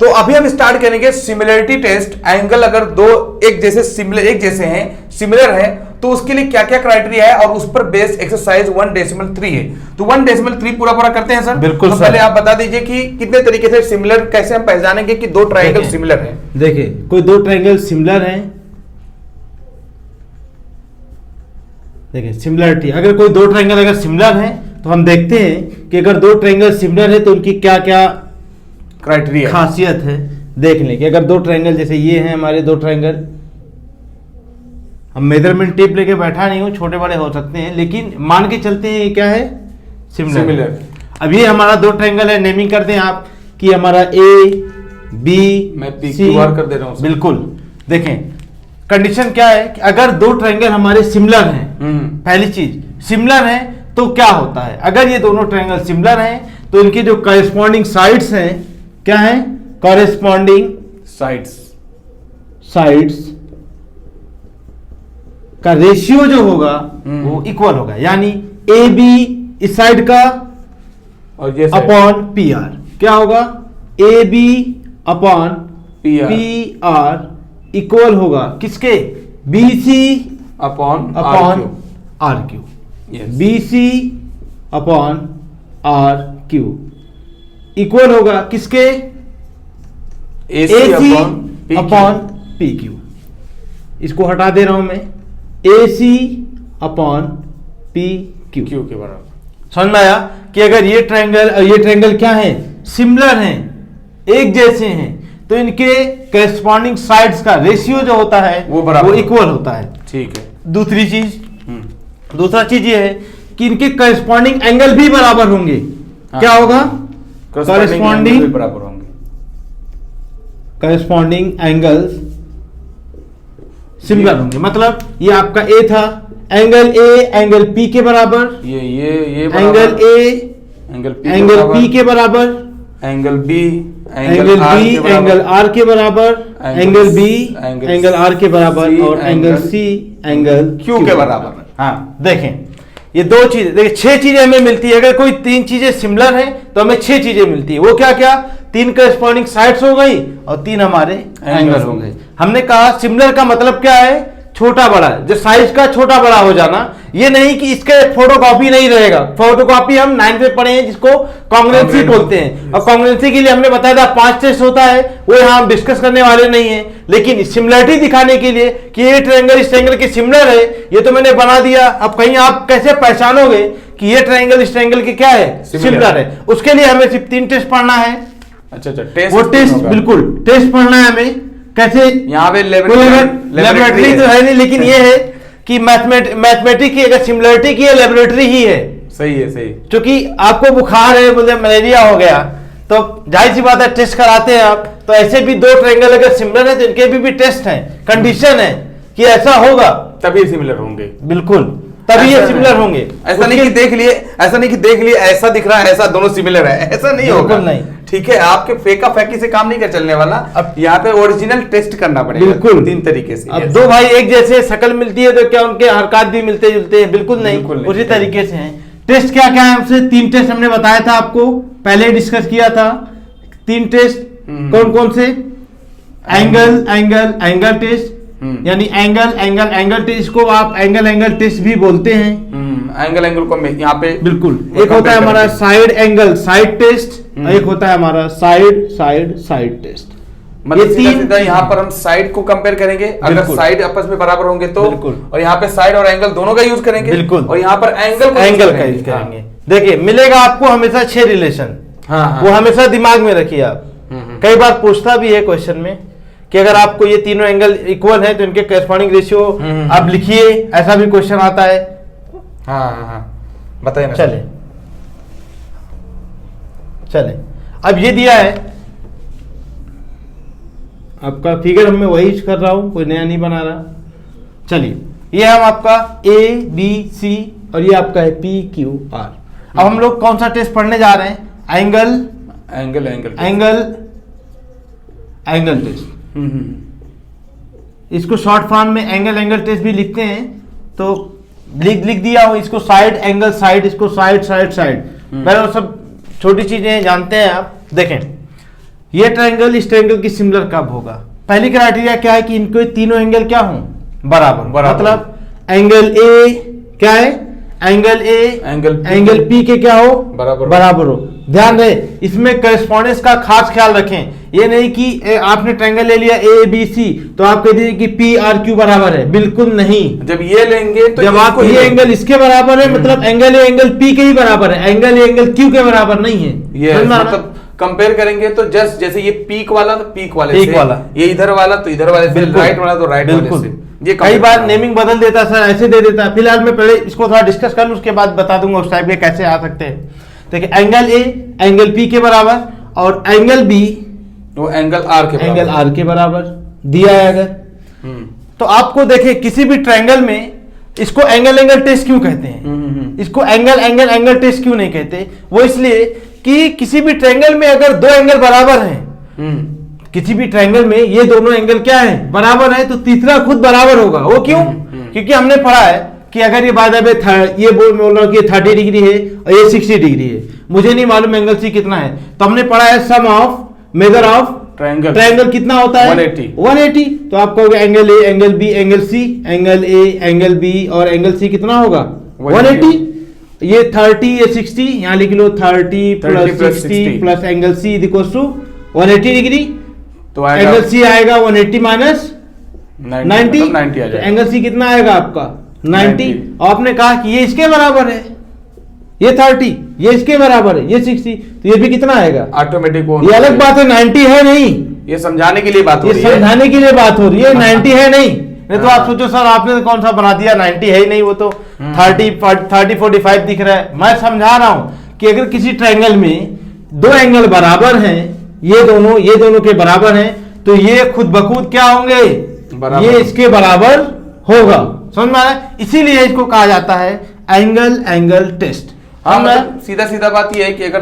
तो अभी हम स्टार्ट करेंगे सिमिलरिटी टेस्ट। एंगल अगर दो एक जैसे हैं, सिमिलर है, तो उसके लिए क्या क्या क्राइटेरिया है और उस पर बेस्ड एक्सरसाइज 1.3 है। तो 1.3 पूरा करते हैं सर। बिल्कुल तो सर। पहले आप बता दीजिए कि कितने तरीके से सिमिलर, कैसे हम पहचानेंगे कि दो ट्रायंगल सिमिलर हैं। देखिए कोई दो ट्रायंगल सिमिलर हैं, देखिए सिमिलरिटी, अगर कोई दो ट्रायंगल अगर सिमिलर हैं तो हम देखते हैं कि अगर दो ट्रायंगल सिमिलर है तो उनकी क्या क्या क्राइटेरिया खासियत है। देख लें कि अगर दो ट्रायंगल जैसे ये हैं हमारे दो ट्रायंगल, हम मेजरमेंट टेप लेके बैठा नहीं हूँ, छोटे बड़े हो सकते हैं, लेकिन मान के चलते हैं ये क्या है, सिमिलर। अब ये हमारा दो ट्रायंगल है, नेमिंग कर दें आप कि हमारा ए बी मैं पी सी क्यू आर कर दे रहा हूँ। बिल्कुल। देखें कंडीशन क्या है कि अगर दो ट्रायंगल हमारे सिमिलर हैं, पहली चीज सिमिलर हैं तो क्या होता है, अगर ये दोनों ट्रायंगल सिमिलर हैं तो इनके जो कॉरेस्पॉन्डिंग साइड्स हैं क्या है, कॉरेस्पॉन्डिंग साइड्स का रेशियो जो होगा वो इक्वल होगा, यानी ए बी इस साइड का और ये अपॉन पी आर क्या होगा, A B upon P R equal होगा किसके, B C upon R Q, B C upon R Q equal होगा किसके, A C upon P Q. इसको हटा दे रहा हूं मैं, A C upon P Q के बराबर। समझ में आया कि अगर ये ट्रायंगल और ये ट्रायंगल क्या है, सिमिलर हैं, एक जैसे हैं, तो इनके करेस्पॉन्डिंग साइड्स का रेशियो जो होता है वो इक्वल होता है। ठीक है। दूसरा चीज ये है कि इनके करेस्पॉन्डिंग एंगल भी बराबर होंगे। क्या होगा, करेस्पॉन्डिंग बराबर होंगे, करेस्पॉन्डिंग एंगल्स सिमिलर होंगे। मतलब ये आपका ए था, एंगल ए एंगल पी के बराबर, ये एंगल ए एंगल पी के बराबर, एंगल बी एंगल आर के बराबर, एंगल बी एंगल आर के बराबर, और एंगल सी एंगल क्यू के बराबर। हाँ देखें ये दो चीजें, देखिए 6 चीजें हमें मिलती है। अगर कोई 3 चीजें सिमिलर हैं तो हमें 6 चीजें मिलती है। वो क्या क्या, 3 करेस्पॉन्डिंग साइड्स हो गई और 3 हमारे एंगल हो गए। हमने कहा सिमिलर का मतलब क्या है, छोटा बड़ा, जो साइज का छोटा बड़ा हो जाना। ये नहीं कि इसके फोटोकॉपी नहीं रहेगा, फोटोकॉपी हम 9th में पढ़े हैं जिसको कॉन्ग्रुएंसी बोलते हैं। और कॉन्ग्रुएंसी के लिए हमने बताया था 5 टेस्ट होता है, वो यहाँ हम डिस्कस करने वाले नहीं है। लेकिन सिमिलरिटी दिखाने के लिए कि ये ट्रायंगल इस ट्रायंगल के सिमिलर है, ये तो मैंने बना दिया। अब कहीं आप कैसे पहचानोगे कि ये ट्रायंगल इस ट्रायंगल के क्या है, सिमिलर है, उसके लिए हमें सिर्फ 3 टेस्ट पढ़ना है। अच्छा टेस्ट, वो टेस्ट बिल्कुल टेस्ट पढ़ना है हमें। कैसे, यहाँ पे लेबोरेटरी तो है नहीं, लेकिन ये है कि मैथमेटिक्स की अगर सिमिलरिटी की है, लेबोरेटरी ही है। सही है, सही। क्योंकि आपको बुखार है, मुझे मलेरिया हो गया, तो जाहिर सी बात है टेस्ट कराते हैं आप। तो ऐसे भी दो ट्रायंगल अगर सिमिलर है तो इनके भी टेस्ट हैं, कंडीशन है कि ऐसा होगा तभी सिमिलर होंगे। बिल्कुल, तभी ये सिमिलर होंगे। ऐसा नहीं कि देख लिए ऐसा दिख रहा है, ऐसा दोनों सिमिलर है, ऐसा नहीं होगा। नहीं, ठीक है, आपके फेका फेकी से काम नहीं कर चलने वाला। अब यहाँ पे ओरिजिनल टेस्ट करना पड़ेगा। बिल्कुल 3 तरीके से। अब दो भाई एक जैसे शक्ल मिलती है तो क्या उनके हरकत भी मिलते जुलते हैं? बिल्कुल नहीं, उसी तरीके से हैं। टेस्ट क्या क्या है, हमसे 3 टेस्ट हमने बताया था आपको, पहले डिस्कस किया था। 3 टेस्ट कौन कौन से, एंगल टेस्ट, यानी एंगल टेस्ट को आप एंगल टेस्ट भी बोलते हैं। एंगल को यहाँ पे बिल्कुल, एक होता है हमारा साइड एंगल साइड टेस्ट, एक होता है हमारा साइड टेस्ट। मतलब सीधा यहाँ पर हम साइड को कंपेयर करेंगे, अगर साइड आपस में बराबर होंगे तो, और यहाँ पे साइड और एंगल दोनों का यूज करेंगे। बिल्कुल, और यहाँ पर एंगल का यूज करेंगे। देखिए मिलेगा आपको हमेशा 6 रिलेशन, वो हमेशा दिमाग में रखिए आप। कई बार पूछता भी है क्वेश्चन में कि अगर आपको ये तीनों एंगल इक्वल है तो इनके करेस्पॉन्डिंग रेशियो आप लिखिए, ऐसा भी क्वेश्चन आता है। बताइए ना। चले अब ये दिया है आपका फिगर, मैं वही कर रहा हूं, कोई नया नहीं बना रहा। चलिए ये हम आपका ए बी सी और ये आपका है पी क्यू आर। अब हम लोग कौन सा टेस्ट पढ़ने जा रहे हैं, एंगल टेस्ट। इसको शॉर्ट फॉर्म में एंगल टेस्ट भी लिखते हैं, तो लिख दिया हो इसको साइड एंगल साइड, इसको साइड। पहले वो सब छोटी चीजें जानते हैं आप। देखें ये ट्रायंगल इस ट्रायंगल की सिमिलर कब होगा? पहली क्राइटेरिया क्या है कि इनको तीनों एंगल क्या हो, बराबर। मतलब एंगल ए क्या है, एंगल ए एंगल पी के क्या हो, बराबर हो। ध्यान रहे इसमें करस्पॉन्डेंस का खास ख्याल रखें। ये नहीं कि आपने ट्रायंगल ले लिया ए बी सी तो आप कह दीजिए कि पी आर क्यू बराबर है, बिल्कुल नहीं। जब ये लेंगे तो जब आप ये एंगल इसके बराबर है मतलब एंगल ए एंगल पी के ही बराबर है, एंगल ए एंगल क्यू के बराबर नहीं है। ये मतलब कंपेयर करेंगे तो जस्ट जैसे ये पीक वाला तो पीक वाले से, ये इधर वाला तो इधर वाले से, राइट वाला तो राइट वाले से। ये कई बार नेमिंग बदल देता सर, ऐसे दे देता है। फिलहाल मैं पहले इसको थोड़ा डिस्कस कर लूं, उसके बाद बता दूंगा उस टाइप के कैसे आ सकते हैं। देखिए एंगल ए एंगल पी के बराबर और एंगल बी वो एंगल आर के बराबर दिया है अगर तो आपको देखिए किसी भी ट्रायंगल में इसको एंगल टेस्ट क्यों कहते हैं, इसको एंगल टेस्ट क्यों नहीं कहते? वो इसलिए कि किसी भी ट्रायंगल में अगर दो एंगल बराबर हैं, किसी भी ट्रायंगल में ये दोनों एंगल क्या है, बराबर है, तो तीसरा खुद बराबर होगा। वो क्यों? क्योंकि हमने पढ़ा है कि अगर ये बाय द वे ये बोल रहा हूं कि 30 डिग्री है और ये 60 डिग्री है, मुझे नहीं मालूम एंगल सी कितना है, तो हमने पढ़ा है sum of measure of triangle कितना होता है, 180। तो आप कहोगे angle A angle B angle C, angle A angle B और एंगल सी कितना होगा, 180। ये 30 ये 60, यहां लिख लो 30 plus 60 plus angle C is equal to 180 degree. तो एंगल सी आएगा 180 माइनस 90, तो एंगल सी कितना आएगा आपका 90। आपने कहा कि ये इसके बराबर है, ये 30, ये इसके बराबर है, ये 60, तो ये भी कितना आएगा ऑटोमेटिक। ये अलग बात है, 90 है नहीं, ये समझाने के लिए बात हो रही है, समझाने के लिए बात हो रही है, 90 है नहीं तो आप सोचो सर आपने कौन सा बना दिया, 90 है ही नहीं, वो तो 30 45 दिख रहा है। मैं समझा रहा हूं कि अगर किसी ट्रायंगल में दो एंगल बराबर हैं, ये दोनों के बराबर हैं, तो ये खुद बखुद क्या होंगे, ये इसके बराबर होगा। समझ में आ रहा है? इसीलिए इसको कहा जाता है एंगल टेस्ट। मतलब सीधा बात यह है कि अगर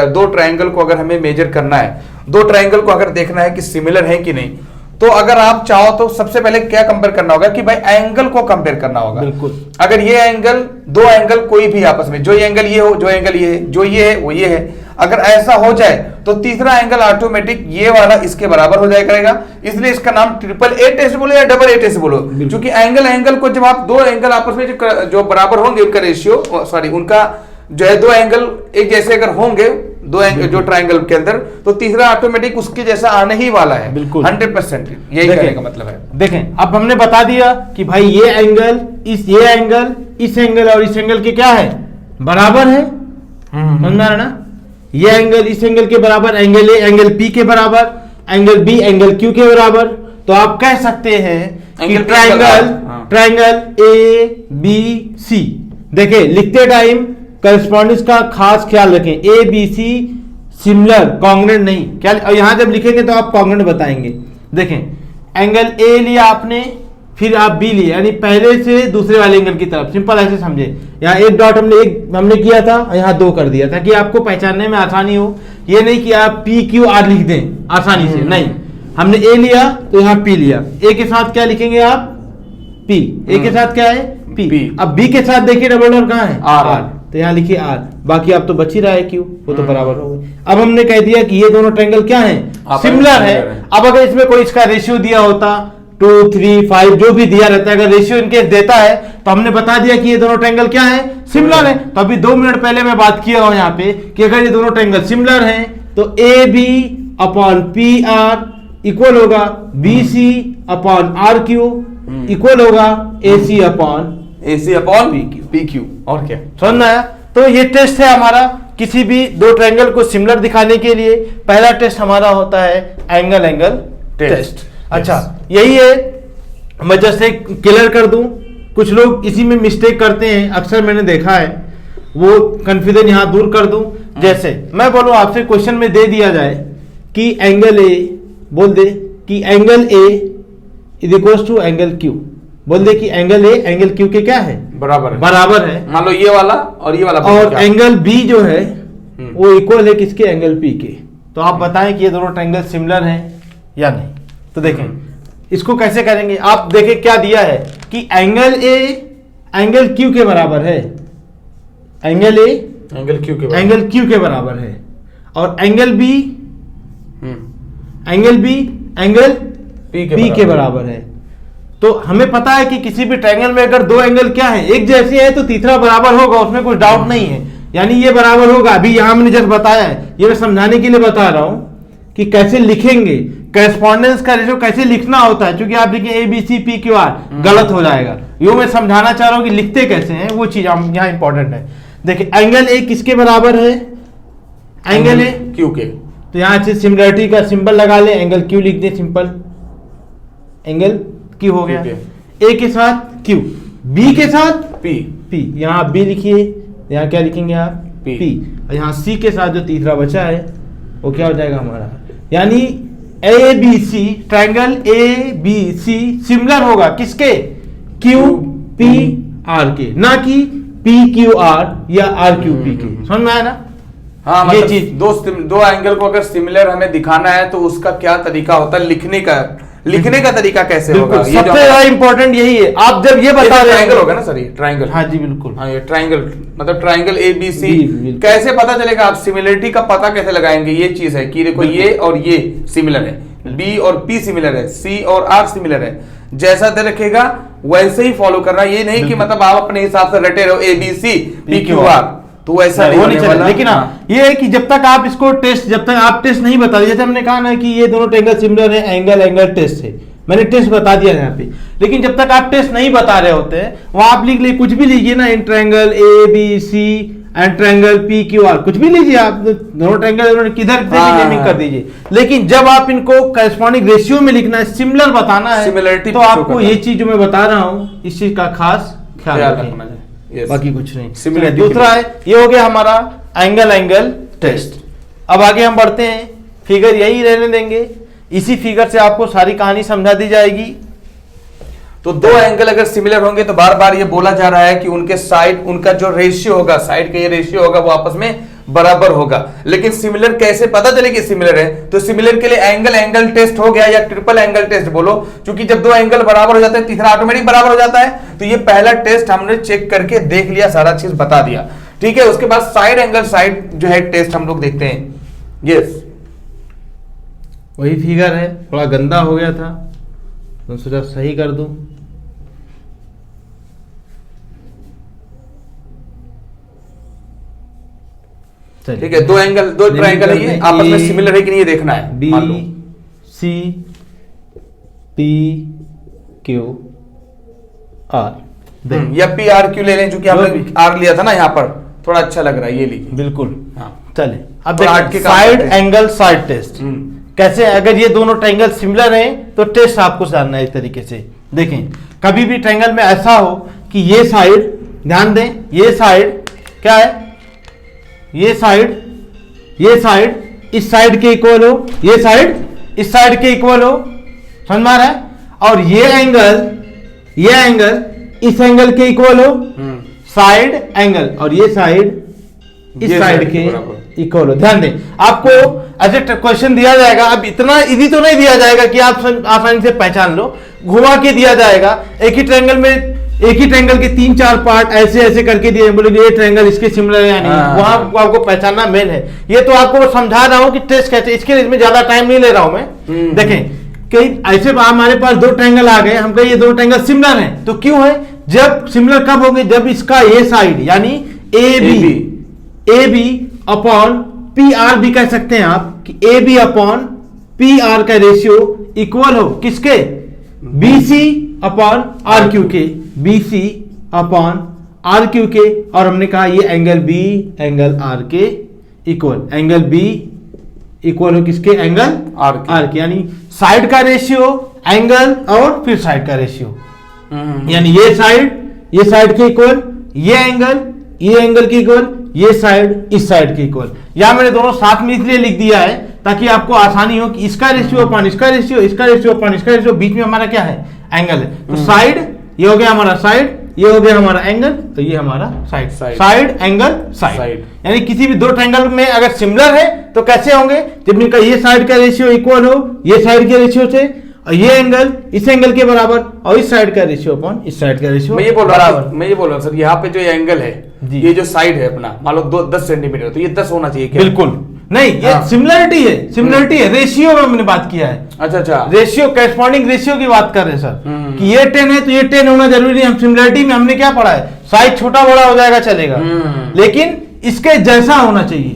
दो ट्रायंगल को अगर हमें मेजर करना है, दो ट्रायंगल को अगर देखना है कि सिमिलर है कि नहीं, तो अगर आप चाहो तो सबसे पहले क्या कंपेयर करना होगा कि भाई एंगल को कंपेयर करना होगा। बिल्कुल। अगर ये एंगल दो एंगल कोई भी आपस में, जो ये एंगल ये हो, जो एंगल ये है, जो ये है वो ये है, अगर ऐसा हो जाए तो तीसरा एंगल ऑटोमेटिक ये वाला इसके बराबर हो जाया करेगा। इसलिए इसका नाम ट्रिपल ए टेस्ट बोलो या डबल ए टेस्ट बोलो, क्योंकि एंगल को जब आप दो एंगल आपस में जो बराबर होंगे उनका रेशियो उनका जो है दो एंगल एक जैसे अगर होंगे दो एंगल जो ट्रायंगल के अंदर, तो तीसरा ऑटोमेटिक उसके जैसा आने ही वाला है। बिल्कुल 100% यही कहने का मतलब है। देखें अब हमने बता दिया कि भाई ये एंगल इस एंगल और इस एंगल के क्या है, बराबर है। समझ में आ रहा ना? ये एंगल इस एंगल के बराबर, एंगल ए एंगल पी के बराबर, एंगल बी एंगल क्यू के बराबर। तो आप कह सकते हैं कि ट्रायंगल ए बी सी, देखिए लिखते टाइम करस्पॉन्डेंस का खास ख्याल रखें, A B C similar congruent नहीं, क्या यहां जब लिखेंगे तो आप कॉन्ग्रुएंट बताएंगे। देखें एंगल ए लिया आपने, फिर आप बी लिए, यानी पहले से दूसरे वाले एंगल की तरफ, सिंपल ऐसे समझे। यहाँ एक डॉट हमने किया था, यहाँ दो कर दिया ताकि आपको पहचानने में आसानी हो। ये नहीं कि आप पी क्यू आर लिख दें आसानी से, नहीं, हमने ए लिया तो यहाँ पी लिया। ए के साथ क्या लिखेंगे आप, पी, ए के साथ क्या है पी। अब बी के साथ देखिए डबल डॉट कहाँ है, आर, तो यहाँ लिखिए आर, बाकी आप तो बच ही रहा है क्यू, वो तो बराबर हो गए। अब हमने कह दिया कि ये दोनों ट्रायंगल क्या हैं, सिमिलर है। अब अगर इसमें कोई इसका रेशियो दिया होता 2, 3, 5 जो भी दिया रहता है, अगर रेशियो इनके देता है तो हमने बता दिया कि ये दोनों ट्रायंगल क्या है, सिमिलर है। तो अभी 2 मिनट पहले मैं बात किया हूं यहाँ पे कि अगर ये दोनों ट्रायंगल सिमिलर हैं तो A B upon P R equal होगा B C upon R Q equal होगा A C upon P Q. और क्या समझ में आया? तो ये टेस्ट है हमारा किसी भी दो ट्रायंगल को सिमिलर दिखाने के लिए। पहला टेस्ट हमारा होता है एंगल टेस्ट। अच्छा यही है, मैं जैसे क्लियर कर दूं, कुछ लोग इसी में मिस्टेक करते हैं, अक्सर मैंने देखा है, वो कंफ्यूजन यहां दूर कर दूं। जैसे मैं बोलूं आपसे क्वेश्चन में दे दिया जाए कि एंगल ए, बोल दे कि angle A is equal to angle Q, बोल दे कि एंगल ए एंगल क्यू के क्या है, बराबर है। मान लो ये वाला और ये वाला, और एंगल बी जो है वो इक्वल है किसके, एंगल पी के। तो आप बताएं कि ये दोनों ट्रायंगल सिमिलर हैं या नहीं। तो देखें इसको कैसे करेंगे, आप देखें क्या दिया है कि एंगल ए एंगल क्यू के बराबर है, एंगल ए एंगल क्यू के बराबर है, और angle B angle B angle P के बराबर है। तो हमें पता है कि किसी भी ट्रायंगल में अगर दो एंगल क्या है, एक जैसे है, तो तीसरा बराबर होगा, उसमें कुछ डाउट नहीं है। यानी ये बराबर होगा। अभी यहां मैंने जस्ट बताया है, ये मैं समझाने के लिए बता रहा हूं कि कैसे लिखेंगे, करेस्पॉन्डेंस का रेशो कैसे लिखना होता है। क्योंकि आप देखिए A B C P Q R गलत हो जाएगा। यो मैं समझाना चाह रहा हूं कि लिखते कैसे हैं, वो चीज यहाँ इंपॉर्टेंट है। देखिए एंगल ए किसके बराबर है, एंगल ए क्यू के। तो यहां से सिमिलरिटी का सिंबल लगा ले, एंगल क्यू लिख दे, सिंपल एंगल क्यू हो गया। ए के साथ क्यू, बी के साथ पी, पी, यहाँ आप बी लिखिए, यहाँ क्या लिखेंगे आप पी, और यहाँ सी के साथ जो तीसरा बचा है वो क्या हो जाएगा हमारा, यानी A B C, triangle A B C similar होगा किसके, क्यू पी आर के, ना कि पी क्यू आर या आर क्यू पी के। समझ में आया ना। हाँ, ये मतलब चीज दो एंगल को अगर सिमिलर हमें दिखाना है तो उसका क्या तरीका होता है लिखने का तरीका कैसे होगा। सबसे ज्यादा इंपॉर्टेंट यही है। आप जब ये बता रहे ट्रायंगल होगा ना सर, ये ट्रायंगल। हाँ जी बिल्कुल। हाँ, ये ट्रायंगल मतलब ट्रायंगल ए बी सी, बिल्कुल। कैसे पता चलेगा, आप सिमिलरिटी का पता कैसे लगाएंगे, ये चीज है कि देखो ये और ये सिमिलर है, बी और पी सिमिलर है, सी और आर सिमिलर है। जैसा दे रखेगा वैसे ही फॉलो करना, ये नहीं कि मतलब आप अपने हिसाब से रटे रहो A B C P Q R, तो ऐसा नहीं होने वाला। लेकिन हाँ, ये है कि जब तक आप इसको जब तक आप टेस्ट नहीं बता, जैसे हमने कहा ना कि ये दोनों ट्रायंगल सिमिलर है, एंगल टेस्ट है, मैंने टेस्ट बता दिया यहाँ पे। लेकिन जब तक आप टेस्ट नहीं बता रहे होते हैं, वहां आप लिख लीजिए, कुछ भी लीजिए ना, in triangle A B C and triangle P Q R, कुछ भी लीजिए आप, दोनों ट्रायंगल किधर से भी नेमिंग कर दीजिए। लेकिन जब आप इनको करस्पॉन्डिंग रेशियो में लिखना है, सिमिलर बताना है, सिमिलरिटी तो आपको ये चीज जो मैं बता रहा हूँ, इस चीज का खास ख्याल रखना है, बाकी कुछ नहीं। दूसरा है, ये हो गया हमारा एंगल टेस्ट। अब आगे हम बढ़ते हैं, फिगर यही रहने देंगे, इसी फिगर से आपको सारी कहानी समझा दी जाएगी। तो दो एंगल अगर सिमिलर होंगे तो बार बार ये बोला जा रहा है कि उनके साइड, उनका जो रेशियो होगा, साइड का ये रेशियो होगा, वो आपस में बराबर होगा। लेकिन सिमिलर कैसे पता चले कि सिमिलर है, तो सिमिलर के लिए एंगल टेस्ट हो गया, या ट्रिपल एंगल टेस्ट बोलो, क्योंकि जब दो एंगल बराबर हो जाते हैं तीसरा ऑटोमेटिक बराबर हो जाता है। तो ये पहला टेस्ट हमने चेक करके देख लिया, सारा चीज बता दिया, ठीक है। उसके बाद साइड एंगल साइड जो है टेस्ट हम लोग देखते हैं। यस, वही फिगर है, थोड़ा गंदा हो गया था तो सोचा सही कर दूं। ठीक है, दो ट्रायंगल है, ये आपस में सिमिलर है कि नहीं ये देखना है। B C P Q R, या पी आर क्यू ले लें, क्योंकि हमने आर लिया था ना, यहाँ पर थोड़ा अच्छा लग रहा है, ये लीजिए। बिल्कुल। हाँ, चले अब देखिए साइड एंगल साइड टेस्ट कैसे, अगर ये दोनों ट्रायंगल सिमिलर हैं तो टेस्ट आपको जानना है इस तरीके से। देखें, कभी भी ट्रायंगल में ऐसा हो कि ये साइड, ध्यान दें, ये साइड क्या है, ये साइड इस साइड के इक्वल हो, ये साइड इस साइड के इक्वल हो, समझ में आ रहा है, और ये एंगल इस एंगल के इक्वल हो, साइड एंगल, और ये साइड इस साइड के इक्वल हो। ध्यान दें, आपको ऐसे क्वेश्चन दिया जाएगा, अब इतना इजी तो नहीं दिया जाएगा कि आप आसानी से पहचान लो, घुमा के दिया जाएगा। एक ही ट्रायंगल के 3-4 पार्ट ऐसे ऐसे करके दिए, बोले ये ट्रायंगल इसके सिमिलर है या नहीं, वहां आपको पहचानना मेन है। ये तो आपको समझा रहा हूं कि टेस्ट कैसे, इसके लिए इसमें ज्यादा टाइम नहीं ले रहा हूं मैं। देखें, कई ऐसे हमारे पास दो ट्रायंगल आ गए, हम कहें ये दो ट्रायंगल सिमिलर हैं, तो क्यों है, जब सिमिलर कब होंगे, जब इसका ये साइड यानी A B upon P R भी कह सकते हैं आप, कि A B upon P R का रेशियो इक्वल हो किसके, B C upon R Q के, B C upon R Q के, और हमने कहा ये एंगल बी एंगल आर के इक्वल, एंगल बी इक्वल हो किसके, एंगल आर के, यानी साइड का रेशियो एंगल और फिर साइड का रेशियो, यानी ये साइड के इक्वल, ये एंगल के इक्वल, ये साइड इस साइड के इक्वल। यहां मैंने दोनों साथ में इसलिए लिख दिया है ताकि आपको आसानी हो कि इसका रेशियो अपॉन इसका रेशियो, इसका रेशियो अपॉन इसका रेशियो, बीच में हमारा क्या है, एंगल है। तो साइड ये हो गया हमारा साइड, ये हो गया हमारा एंगल, तो ये हमारा साइड एंगल साइड। यानी किसी भी दो ट्रायंगल में अगर सिमिलर है तो कैसे होंगे, जब इनका ये साइड का रेशियो इक्वल हो ये साइड के रेशियो से, और ये एंगल इस एंगल के बराबर, और इस साइड का रेशियो अपॉन इस साइड का रेशियो। मैं ये बोल रहा हूँ सर, यहाँ पे जो एंगल है, ये जो साइड है अपना, मान लो 10 सेंटीमीटर, तो ये 10 होना चाहिए क्या? बिल्कुल नहीं, ये सिमिलरिटी है, रेशियो में हमने बात किया है। अच्छा, रेशियो, करेस्पॉन्डिंग रेशियो की बात कर रहे हैं सर, कि ये 10 है तो ये 10 होना जरूरी नहीं। हम सिमिलरिटी में हमने क्या पढ़ा है, साइज छोटा बड़ा हो जाएगा चलेगा, लेकिन इसके जैसा होना चाहिए।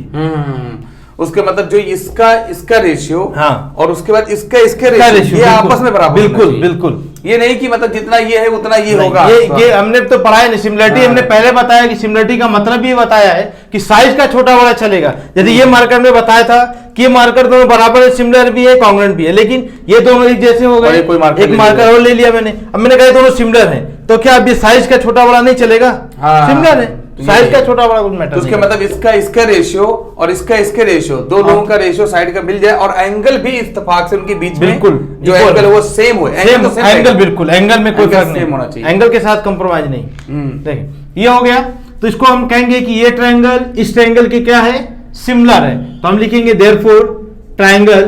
उसके मतलब जो इसका रेशियो, हाँ, और उसके बाद इसका रेशियो, ये आपस में बराबर, बिल्कुल। ये नहीं कि मतलब जितना ये है उतना ये होगा। ये हमने तो पढ़ा है, सिमिलरिटी हमने पहले बताया कि सिमिलरिटी का मतलब ये बताया है कि साइज का छोटा बड़ा चलेगा। यदि ये मार्कर में बताया था कि ये मार्कर दोनों बराबर है, सिमिलर भी है, कॉन्ग्रुएंट भी है, लेकिन ये दोनों एक जैसे हो गए, एक मार्कर और ले लिया मैंने। अब मैंने कहा दोनों सिमिलर हैं, तो क्या अब ये साइज का छोटा बड़ा नहीं चलेगा? सिमिलर है, साइज का छोटा बड़ा कुछ मैटर नहीं। उसके मतलब इसका रेशियो और इसके रेशियो, दो लोगों का रेशियो साइड का मिल जाए, और एंगल भी इत्तेफाक से उनके बीच में बिल्कुल जो एंगल है वो सेम हो। एंगल बिल्कुल, एंगल में कोई फर्क नहीं होना चाहिए, एंगल के साथ कंप्रोमाइज नहीं। देखिए ये हो गया, तो इसको हम कहेंगे कि ये ट्रायंगल इस ट्रायंगल के क्या है, सिमिलर है। तो हम लिखेंगे देयरफॉर ट्रायंगल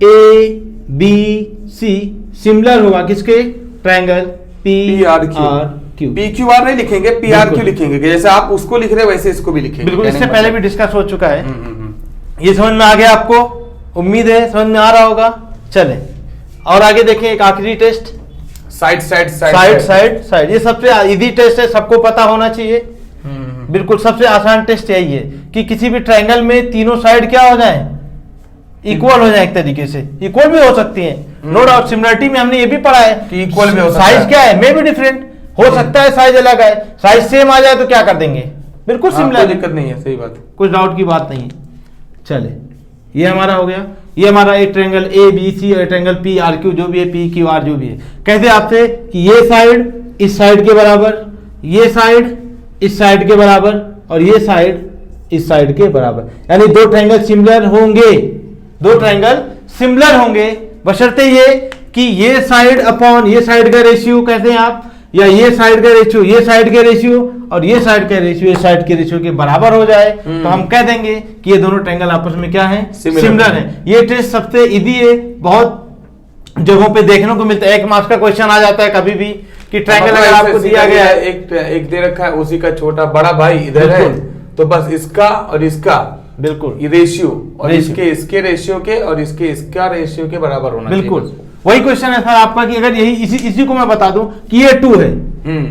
ABC सिमिलर होगा किसके, ट्रायंगल PRQ। PQR नहीं लिखेंगे, PRQ लिखेंगे, जैसे आप उसको लिख रहे हैं वैसे इसको भी लिखेंगे। बिल्कुल, इससे पहले भी डिस्कस हो चुका है। ये समझ में आ गया आपको, उम्मीद है समझ में आ रहा होगा। चले और आगे देखें, एक आखिरी टेस्ट, साइड। ये सबसे इजी टेस्ट है, सबको पता होना चाहिए। बिल्कुल सबसे आसान टेस्ट यही है कि किसी भी ट्रायंगल में तीनों साइड क्या हो जाए, इक्वल हो जाए। एक तरीके से इक्वल भी हो सकती है, नो डाउट। सिमिलरिटी में हमने ये भी पढ़ा है कि इक्वल भी हो सकता है, साइज क्या है, मे भी डिफरेंट हो सकता है, साइज अलग है, साइज सेम आ जाए तो क्या कर देंगे, बिल्कुल सिमिलर, दिक्कत नहीं है, सही बात, कुछ डाउट की बात नहीं है। चले ये हमारा हो गया, ये हमारा एक ट्रायंगल ABC और ट्रायंगल PRQ जो भी है, PQR जो भी है। कहते हैं आपसे कि ये साइड इस साइड के बराबर, ये साइड इस साइड के बराबर, और ये साइड इस साइड के बराबर, यानी दो ट्रायंगल सिमिलर होंगे, दो ट्रायंगल सिमिलर होंगे, बशर्ते ये कि ये साइड अपॉन ये साइड का रेशियो कहते हैं आप, या ये साइड का रेशियो ये साइड के रेशियो और ये साइड का रेशियो ये साइड के रेशियो के बराबर हो जाए, तो हम कह देंगे कि ये दोनों ट्रायंगल आपस में क्या है, सिमिलर है। ये टेस्ट सबसे इजी है, बहुत जगहों पे देखने को मिलता है। 1 मार्क्स का क्वेश्चन आ जाता है कभी भी कि ट्रायंगल अगर आपको दिया गया है, एक दे रखा है, उसी का छोटा बड़ा भाई इधर है, तो बस इसका और इसका बिल्कुल ये रेशियो, और इसके रेशियो के और इसका रेशियो के बराबर होना चाहिए। बिल्कुल वही क्वेश्चन है सर आपका कि अगर यही इसी को मैं बता दूं कि ये 2 है,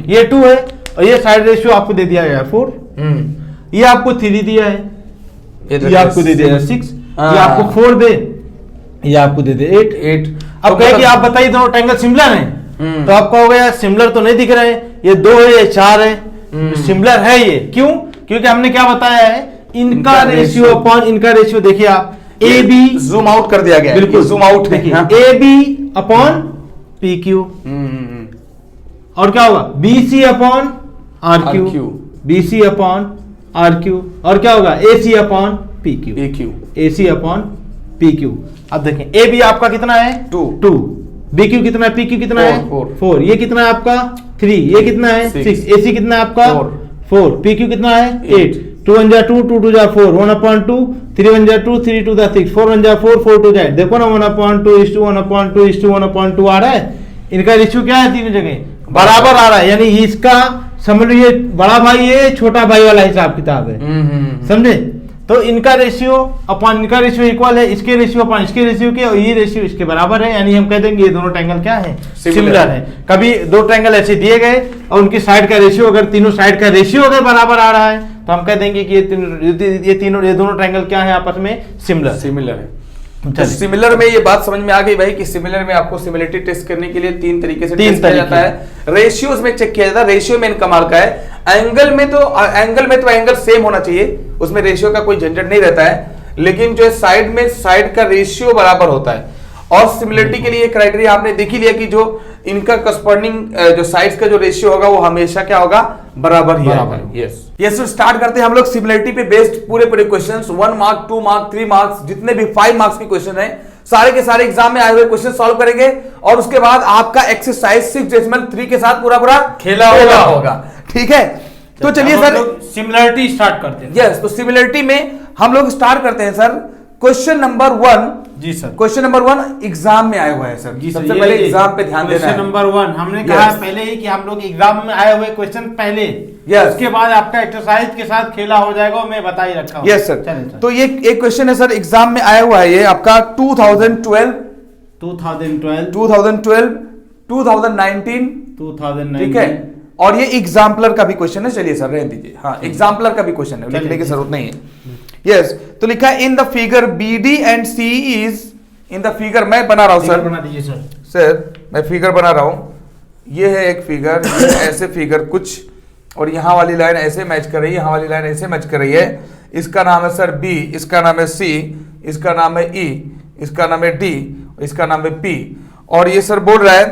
ये 2 है, और ये साइड रेशियो आपको दे दिया गया है 4, ये आपको 3 दिया है, ये आपको दे दिया 6, ये आपको 4 दे, ये आपको दे दे 8। अब कहे कि आप बताइए दोनों ट्रायंगल सिमिलर हैं, तो आपका हो गया सिमिलर तो नहीं दिख रहे हैं, ये 2 है ये 4 है, सिमिलर है ये। क्यों? क्योंकि हमने क्या बताया है, इनका रेशियो अपॉन इनका रेशियो। देखिए आप AB जूम आउट कर दिया गया, बिल्कुल जूम आउट देखिए, AB अपॉन PQ, और क्या होगा BC upon RQ, BC upon RQ, और क्या होगा AC upon PQ, AC upon PQ। अब देखें AB आपका कितना है 2, BQ कितना है, PQ कितना है 4, ये कितना है आपका 3, ये कितना है 6, AC कितना है आपका 4, PQ कितना है 8, 2 1 2, 2 2 4, 1/2, 3 1 2, 3 2 6, 4 1 4, 4 2 8। देखो ना 1/2 is to 1/2 is to 1/2 आ रहा है, इनका रेशियो क्या है, तीनों जगह बराबर आ रहा है, यानी इसका समझ लो ये बड़ा भाई है, छोटा भाई वाला हिसाब किताब है, समझे। तो इनका रेशियो अपॉन इनका रेशियो इक्वल है, इसके रेशियो अपॉन इसके रेशियो के, और ये रेशियो इसके बराबर है, यानी हम कह देंगे ये दोनों ट्रायंगल क्या है, सिमिलर है। कभी दो ट्रायंगल ऐसे दिए गए और उनकी साइड का रेशियो, अगर तीनों साइड का रेशियो अगर बराबर आ रहा है, तो हम कह देंगे कि ये दोनों ट्रायंगल क्या है, आपस में सिमिलर है। तो सिमिलर में ये बात समझ में आ गई भाई कि सिमिलर में आपको सिमिलरिटी टेस्ट करने के लिए 3 तरीके से टेस्ट किया जाता है। रेशियोज में चेक किया जाता है, रेशियो में कमाल का है। एंगल में तो एंगल सेम होना चाहिए, उसमें रेशियो का कोई झंझट नहीं रहता है, लेकिन जो साइड में साइड का रेशियो बराबर होता है। और सिमिलरिटी के लिए क्राइटेरिया आपने देख ही लिया कि जो इनका करस्पॉन्डिंग जो साइड्स का जो रेशियो होगा वो हमेशा क्या होगा, बराबर ही होगा। यस स्टार्ट करते हैं हम लोग सिमिलरिटी पे बेस्ड पूरे क्वेश्चंस, 1 मार्क 2 मार्क 3 मार्क्स, जितने भी 5 मार्क्स के क्वेश्चन हैं, सारे के सारे एग्जाम में आए हुए क्वेश्चन सॉल्व करेंगे, और उसके बाद आपका एक्सरसाइज 6.3 के साथ पूरा खेला होगा। ठीक है, तो चलिए सर सिमिलरिटी स्टार्ट करते हैं। यस, तो सिमिलरिटी में हम लोग स्टार्ट करते हैं सर क्वेश्चन नंबर 1, जी सर, क्वेश्चन नंबर 1 एग्जाम में आया हुआ है सर। जी सर, सबसे पहले एग्जाम पे ध्यान देना क्वेश्चन है। नंबर 1 हमने कहा Yes. पहले ही कि हम लोग एग्जाम में आए हुए क्वेश्चन पहले, Yes. उसके बाद आपका एक्सरसाइज के साथ खेला हो जाएगा, वो मैं बता ही रखा हूँ। Yes sir. चलिए सर। तो ये एक क्वेश्चन है सर, एग्जाम में आया हुआ है, ये आपका 2012, 2012, 2012, 2019, 2019, ठीक है। और ये एग्जाम्पलर का भी क्वेश्चन है। चलिए सर रहने दीजिए, हाँ एग्जाम्पलर का भी क्वेश्चन है, लिखने की जरूरत नहीं है। यस, तो लिखा है in the figure B D and C is, in the figure मैं बना रहा हूं सर, बना दीजिए सर। सर मैं फिगर बना रहा हूं, ये है एक फिगर, ऐसे फिगर कुछ, और यहाँ वाली लाइन ऐसे मैच कर रही है, यहाँ वाली लाइन ऐसे मैच कर रही है। इसका नाम है सर बी, इसका नाम है सी, इसका नाम है ई, इसका नाम है डी, इसका नाम है पी। और ये सर बोल रहा है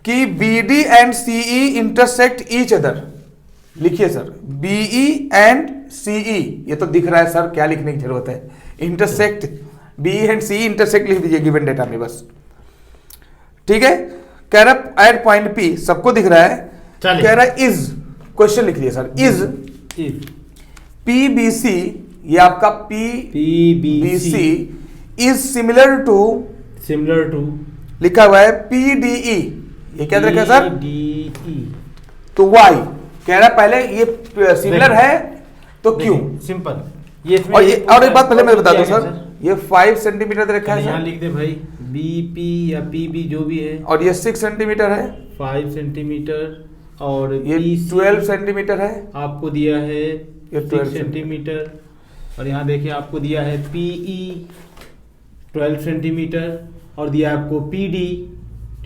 कि B D and C E intersect each other. लिखिए sir, B E and C E, ये तो दिख रहा है सर, क्या लिखने की जरूरत है, intersect, B and C intersect लिख दीजिए गिवन डेटा में बस, ठीक है। कह रहा एट पॉइंट पी, सबको दिख रहा है। कह रहा इज, क्वेश्चन लिख दिया sir, is P B C, ये आपका P B C is similar to लिखा हुआ है पी डी ई, ये क्या रखा है सर, तो वाई। कह रहा है पहले ये सिमिलर है तो क्यों, सिंपल। और एक बात पहले मैं बता दूं सर, ये 5 सेंटीमीटर दे रखा है यहाँ सर, लिख दे भाई, बी पी या पी बी जो भी है, और ये 6 सेंटीमीटर है, 5 सेंटीमीटर, और ये 12 सेंटीमीटर है, आपको दिया है ये 6 सेंटीमीटर, और यहाँ देखिए आपको दिया है पीई 12 सेंटीमीटर, और दिया आपको पीडी,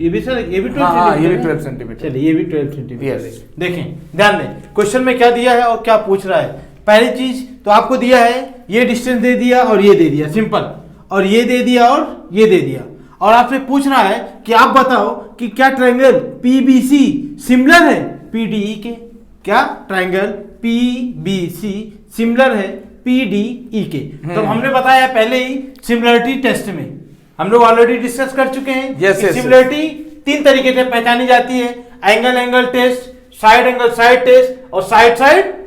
ये भी सर, ये भी 12 ये भी सेंटीमीटर 12 सेंटीमीटर। चलिए, ये भी 12 सेंटीमीटर Yes. देखें, ध्यान दें क्वेश्चन में क्या दिया है और क्या पूछ रहा है। पहली चीज तो आपको दिया है, ये डिस्टेंस दे दिया और ये दे दिया, सिंपल, और ये दे दिया और ये दे दिया, और आपसे पूछ रहा है कि आप बताओ कि क्या ट्रायंगल पीबीसी सिमिलर है पीडीई के, क्या ट्रायंगल पीबीसी सिमिलर है पीडीई के। तो हमने बताया पहले ही सिमिलरिटी टेस्ट में, हम लोग ऑलरेडी डिस्कस कर चुके हैं। सिमिलरिटी 3 तरीके से पहचानी जाती है, angle angle test, side angle side test, और side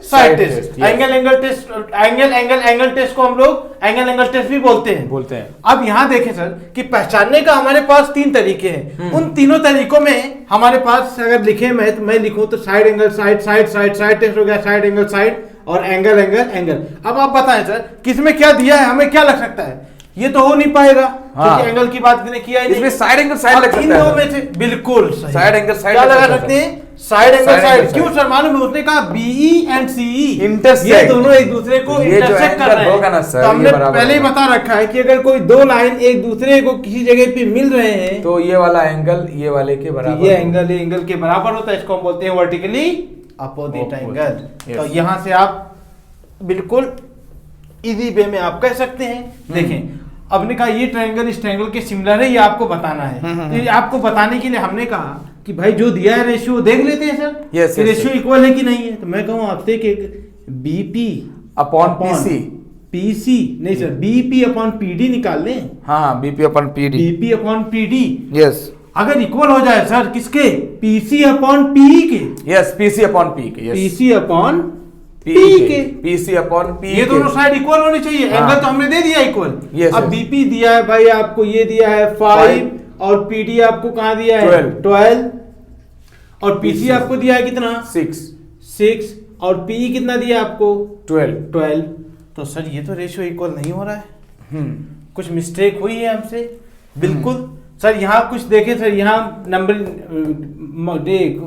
side test. Angle angle test, angle test को हम लोग एंगल एंगल टेस्ट भी बोलते हैं। अब यहाँ देखें सर कि पहचानने का हमारे पास 3 तरीके हैं। उन तीनों तरीकों में हमारे पास अगर लिखे मैं लिखूं तो साइड एंगल साइड टेस्ट हो गया, साइड एंगल साइड, और एंगल एंगल एंगल। अब आप बताएं सर किसमें क्या दिया है, हमें क्या लग सकता है, ये तो हो नहीं पाएगा क्योंकि एंगल की बात किया ही नहीं। इसमें साइड एंगल साइड लग सकता है, इन दो में से बिल्कुल साइड एंगल साइड क्या लगा सकते हैं, साइड एंगल साइड। क्यों side। सर, मालूम है उसने कहा बीई एंड सीई Intersect। ये दोनों एक दूसरे को ये जो इंटरसेक्ट कर angle रहे होगा ना हैं। सर, तो हमने ये बराबर पहले ही होगा। बता रखा है कि अगर कोई 2 लाइन एक दूसरे को किसी जगह पे मिल रहे हैं तो ये वाला एंगल ये वाले के बराबर, ये एंगल के बराबर होता है, इसको हम बोलते हैं वर्टिकली अपोजिट एंगल। तो यहाँ से आप बिल्कुल इजी वे में आप कह सकते हैं। देखें, आपने कहा ये ट्रायंगल इस ट्रायंगल के सिमिलर है, ये आपको बताना है। तो ये आपको बताने के लिए हमने कहा कि भाई जो दिया है रेशियो देख लेते हैं सर, yes, रेशियो इक्वल है कि नहीं है। तो मैं कहूँ आपसे कि बीपी अपॉन पीसी, पीसी नहीं सर, बीपी अपॉन पीडी निकाल लें। हाँ BP upon PD, BP upon PD yes, अगर इक्वल हो जाए सर किसके, पीसी अपॉन पी के, यस पीसी अपॉन पी के, यस पीसी अपॉन पी के, पीसी अपॉन पी, ये दोनों साइड इक्वल होनी चाहिए। हाँ। एंगल तो हमने दे दिया इक्वल। Yes, अब yes। बीपी दिया है भाई आपको, ये दिया है 5, और पीडी आपको कहाँ दिया है 12, और पीसी आपको दिया है कितना 6, और पी कितना दिया आपको 12। तो सर ये तो रेशियो इक्वल नहीं हो रहा है, कुछ मिस्टेक हुई है हमसे बिल्कुल। सर यहाँ कुछ देखे सर, यहाँ नंबर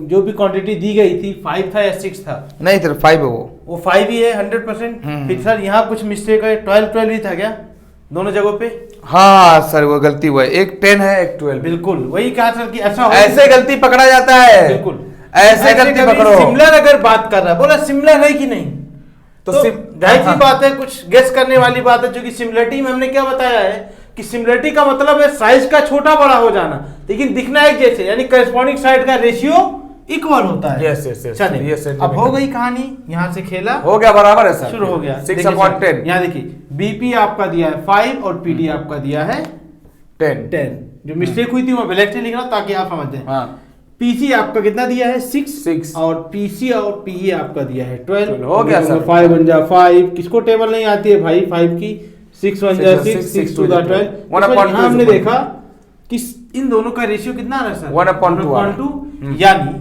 जो भी क्वांटिटी दी गई थी 5 था या 6 था, नहीं सर 5 है वो 5 ही है 100%। फिर सर यहाँ कुछ मिस्टेक है, 12 ही था क्या दोनों जगहों पे? हाँ सर वो गलती हुआ है, एक 10 है एक 12, बिल्कुल वही कहा सर कि ऐसा हो, ऐसे गलती पकड़ा जाता है, बिल्कुल ऐसे गलती पकड़ो। सिमिलर अगर बात कर रहा है, बोला सिमिलर है कि नहीं, तो जाहिर सी बात है कुछ गेस करने वाली बात है। क्योंकि सिमिलरिटी में हमने क्या बताया है कि सिमिलरिटी का मतलब है साइज का छोटा बड़ा हो जाना, लेकिन दिखना एक जैसे, यानी करस्पॉन्डिंग साइड का रेशियो इक्वल होता है। यस यस यस, चलिए अब हो गई कहानी, यहाँ से खेला हो गया, बराबर है सर, शुरू हो गया। 6/10। यहाँ देखिए बीपी आपका दिया है 5 और पीडी आपका दिया है 10। जो मिस्टेक हुई थी वो ब्लैक से लिखना ताकि आप समझ जाए। हाँ। पीसी आपका कितना दिया है 6, और पीसी और पीई आपका दिया है 12। हो गया सर, 5 बन जा 5, किसको टेबल नहीं आती है भाई 5 की, 6 1 जा 6, 6 2 जा 12। 1/2 यहाँ हमने देखा कि इन दोनों का रेशियो कितना आ रहा है सर? 1/2 यानी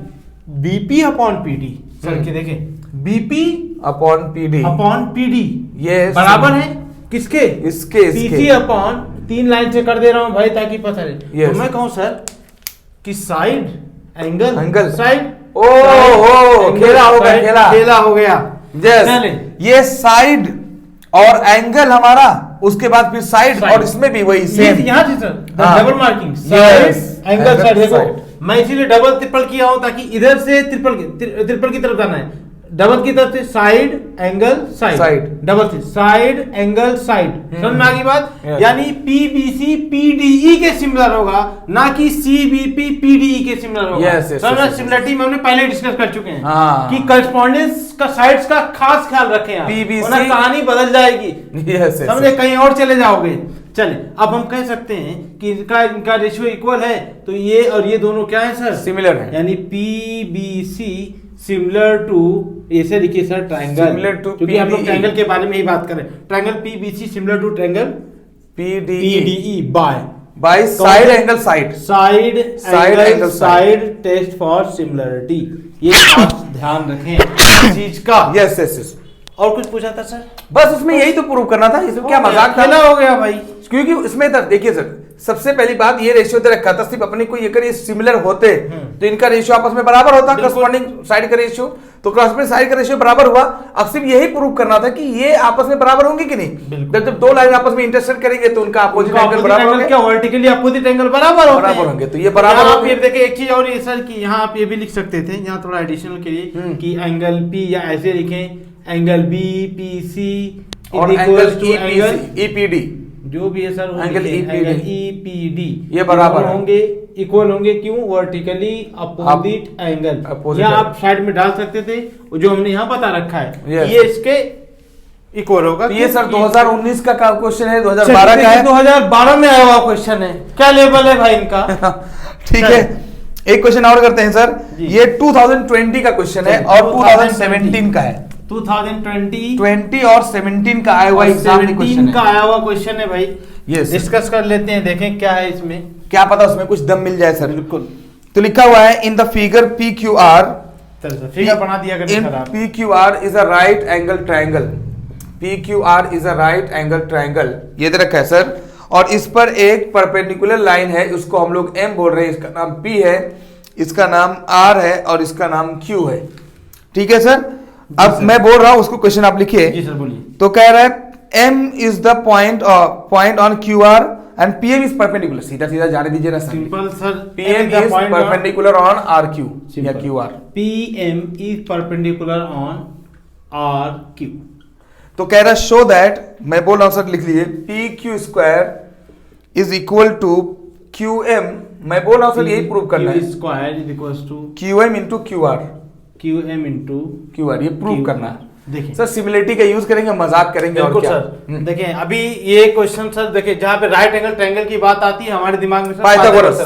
बीपी अपॉन पीडी सर के देखें, बीपी अपॉन पीडी ये बराबर है किसके? इसके पीसी अपॉन 3 लाइन से कर दे रहा हूं भाई ताकि पता रहे। तो मैं कहूं सर कि साइड एंगल साइड खेला हो गया ये साइड और एंगल हमारा, उसके बाद फिर साइड और इसमें भी वही सेम यहाँ से sir double marking side angle side. देखो मैं इसीलिए डबल ट्रिपल किया हूं ताकि इधर से ट्रिपल की तरफ जाना है, डबल की तरफ से साइड एंगल साइड, डबल से साइड एंगल साइड। समझ में आ गई बात? यानी पीबीसी पीडीई के सिमिलर होगा, ना कि सीबीपी पीडीई के सिमिलर होगा। सिमिलरिटी में हमने पहले डिस्कस कर चुके हैं कि करस्पॉन्डेंस का साइड्स का खास ख्याल रखें आप, वरना कहानी बदल जाएगी। समझे? कहीं और चले जाओगे। चले अब हम कह सकते हैं कि इनका रेशियो इक्वल है, तो ये और ये दोनों क्या है सर? सिमिलर है। यानी पीबीसी सिमिलर टू, ऐसे लिखिए सर ट्रायंगल, सिमिलर टू, क्योंकि हम लोग ट्रायंगल के बारे में ही बात करें। Triangle PBC similar to triangle PDE by side angle side test for similarity. ये आप ध्यान रखें इस चीज का। यस। और कुछ पूछा था सर? बस उसमें यही तो प्रूव करना था, इसमें क्या मजाक था? हो गया भाई, क्योंकि इसमें देखिए सर, सबसे पहली बात ये रेशियो दे रखा था, सिर्फ अपने को ये कर सिमिलर होते तो इनका रेशियो आपस में बराबर होता, करस्पॉन्डिंग साइड का रेशियो, तो करस्पॉन्डिंग साइड का रेशियो बराबर हुआ। अब सिर्फ यही प्रूव करना था कि ये आपस में बराबर होंगे कि नहीं। जब दो लाइन आपस में इंटरसेक्ट करेंगे तो उनका अपोजिट एंगल बराबर होंगे, क्या वर्टिकली अपोजिट एंगल बराबर होंगे, तो ये बराबर होंगे। फिर देखिए एक चीज और ये सर कि यहाँ आप ये भी लिख सकते थे, यहाँ थोड़ा एडिशनल के लिए कि एंगल पी, या ऐसे लिखें एंगल बी पी सी और एंगल ईपीडी, जो भी है सर एंगल ईपीडी ये बराबर होंगे, इक्वल होंगे। क्यों? Vertically opposite angle. या आप साइड में डाल सकते थे, जो हमने यहाँ बता रखा है ये इसके इक्वल होगा। ये सर 2019 का क्वेश्चन है, 2012 का है, 2012 में आया हुआ क्वेश्चन है। क्या लेवल है भाई इनका? ठीक है, एक क्वेश्चन और करते हैं सर। ये 2020 का क्वेश्चन है और 2017 का है। 2020 और 17 का आया हुआ एग्जाम क्वेश्चन का आया हुआ क्वेश्चन है भाई। यस, डिस्कस कर लेते हैं, देखें क्या है इसमें, क्या पता उसमें कुछ दम मिल जाए सर। बिल्कुल। तो लिखा हुआ है in the figure P Q are, figure बना दिया P Q are is a right angle triangle, P Q are is a right angle triangle, ये दे रखा है सर। और इस पर एक परपेंडिकुलर लाइन है, उसको हम लोग एम बोल रहे हैं, इसका नाम पी है, इसका नाम आर है और इसका नाम क्यू है। ठीक है सर। अब मैं बोल रहा हूं, उसको क्वेश्चन आप लिखिए। जी सर बोलिए। तो कह रहा है M is the point on Q R and PM is perpendicular, सीधा सीधा जाने दीजिए ना sir. Simple sir, PM is perpendicular on R Q या Q R. PM is perpendicular on R Q. तो कह रहा है शो दैट, मैं बोल रहा हूं सर लिख लीजिए, P Q square is equal to Q M. मैं बोल रहा हूं सर यही प्रूव करना है, square is equal to Q M into Q R, Q M into Q R, ये प्रूव करना है। देखिए सर सिमिलरिटी का यूज करेंगे, मजाक करेंगे और क्या। सर देखिए अभी ये क्वेश्चन सर, देखिए जहाँ पे राइट एंगल ट्रायंगल की बात आती है हमारे दिमाग में पाइथागोरस।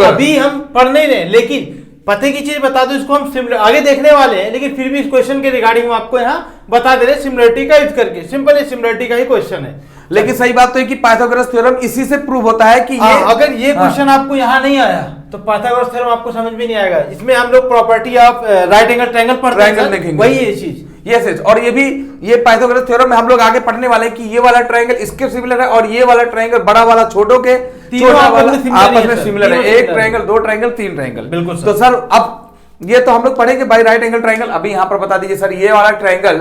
अभी हम पढ़ नहीं रहे, लेकिन पते की चीज बता दो, इसको हम सिमिलर आगे देखने वाले हैं, लेकिन फिर भी इस क्वेश्चन के रिगार्डिंग हम आपको यहाँ बता दे रहे सिमिलरिटी का यूज करके। सिंपल सिमिलरिटी का ही क्वेश्चन है, लेकिन सही बात तो है कि पाइथागोरस थ्योरम इसी से प्रूव होता है कि ये अगर ये क्वेश्चन आपको यहाँ नहीं आया तो पाइथागोरस थ्योरम आपको समझ में नहीं आएगा। इसमें हम लोग property of right angle triangle पढ़ते हैं, वही है चीज। यस, और ये भी ये पाइथागोरस थ्योरम में हम लोग आगे पढ़ने वाले हैं कि ये वाला ट्रायंगल इसके सिमिलर है और ये वाला ट्रायंगल बड़ा वाला छोटों के आपस में सिमिलर है। एक ट्रायंगल, दो ट्रायंगल, तीन ट्रायंगल। बिल्कुल। तो सर अब ये तो हम लोग पढ़ेंगे बाय राइट एंगल ट्रायंगल। अभी यहाँ पर बता दीजिए सर, ये वाला ट्रायंगल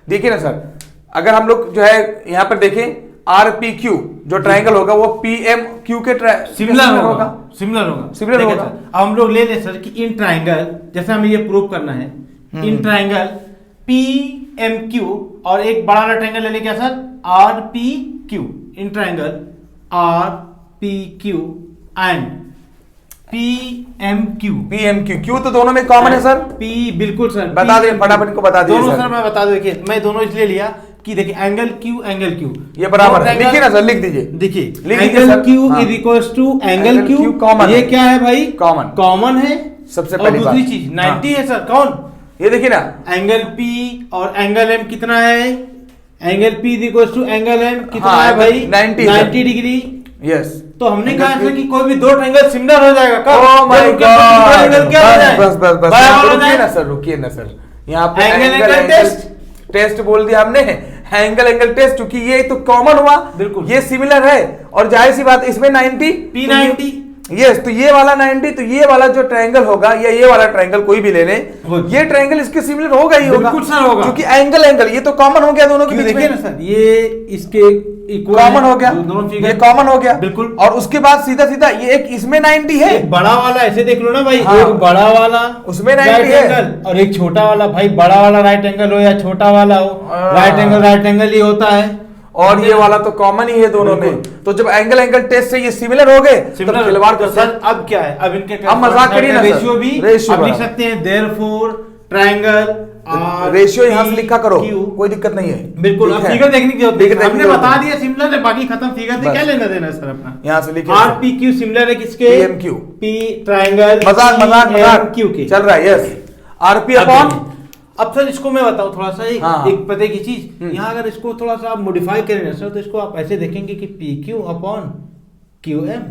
देखिए ना सर, अगर हम लोग जो है यहाँ पर देखें आर पी क्यू जो ट्रायंगल होगा वो पी एम क्यू के सिमिलर होगा। अब हम लोग ले ले सर कि इन ट्रायंगल, जैसे हमें ये प्रूव करना है, in triangle P M Q और एक बड़ा वाला ट्रायंगल ले ले क्या sir, R P Q. In triangle R P Q and P M Q, क्यू तो दोनों में कॉमन है सर। पी बिल्कुल सर, बता दें फटाफट को बता दीजिए दोनों सर। मैं बता दूं, देखिए मैं दोनों इसलिए लिया कि देखिए एंगल क्यू ये बराबर है, लिखिए ना सर, लिख दीजिए। देखिए angle Q is equals to angle Q common. ये क्या है भाई? कॉमन है सबसे पहली बात। दूसरी चीज 90 है सर, कौन? ये देखिए ना, एंगल पी और एंगल एम कितना है? Angle P is equal to angle M कितना हाँ, है भाई 90 डिग्री। यस तो हमने कहा था कि कोई भी दो ट्रायंगल सिमिलर हो जाएगा कब? ओह माय जब उनके दो एंगल क्या हो जाए? बस बस बस बराबर हो रुकिए जाए। ना सर, रुकिए ना सर, यहाँ पे एंगल टेस्ट बोल दिया हमने, एंगल टेस्ट, क्योंकि ये तो कॉमन हुआ, बिल्कुल। ये सिमिलर है और जाहिर सी बात इसमें 90 P90 यस, तो ये वाला 90, तो ये वाला जो ट्रायंगल होगा या ये वाला ट्रायंगल कोई भी ले ले, होगा। ये ट्रायंगल इसके सिमिलर होगा ही होगा, बिल्कुल सर होगा। क्योंकि एंगल ये तो कॉमन हो गया दोनों के बीच देखिए में, ना सर, ये इसके इक्वल कॉमन हो गया, दोनों फिगर ये कॉमन हो गया बिल्कुल। और उसके बाद सीधा सीधा ये एक इसमें 90 है, एक बड़ा वाला ऐसे देख लो ना भाई, हाँ। एक बड़ा वाला उसमें 90 राइट है। एंगल और एक छोटा वाला, भाई बड़ा वाला राइट एंगल हो या छोटा वाला हो, राइट एंगल ही होता है, और ये वाला तो कॉमन ही है दोनों में। तो जब एंगल टेस्ट से ये सिमिलर हो गए तब खिलवाड़ कर सर। अब क्या है, अब इनके अब मजाक करिए ना सर, रेशियो भी रेशियो अब लिख बराबर। सकते हैं, देयरफॉर ट्रायंगल रेशियो यहाँ से लिखा करो, कोई दिक्कत नहीं है, बिल्कुल। अब ठीक है? फिगर देखने की जरूरत फिगर नहीं, हमने देखने की बता जरूरत दिया सिमिलर है, बाकी खत्म, फिगर से बस। क्या लेना देना है सर अपना। यहाँ से लिखिए आर पी क्यू सिमिलर है किसके? PMQ। पी ट्रायंगल मजाक क्यू के चल रहा है, यस आरपी अब अपॉन देखिए, अब सर इसको मैं बताऊं थोड़ा सा हाँ। एक पते की चीज, यहाँ अगर इसको थोड़ा सा आप मॉडिफाई करें ना सर, तो इसको आप ऐसे देखेंगे कि P Q upon Q M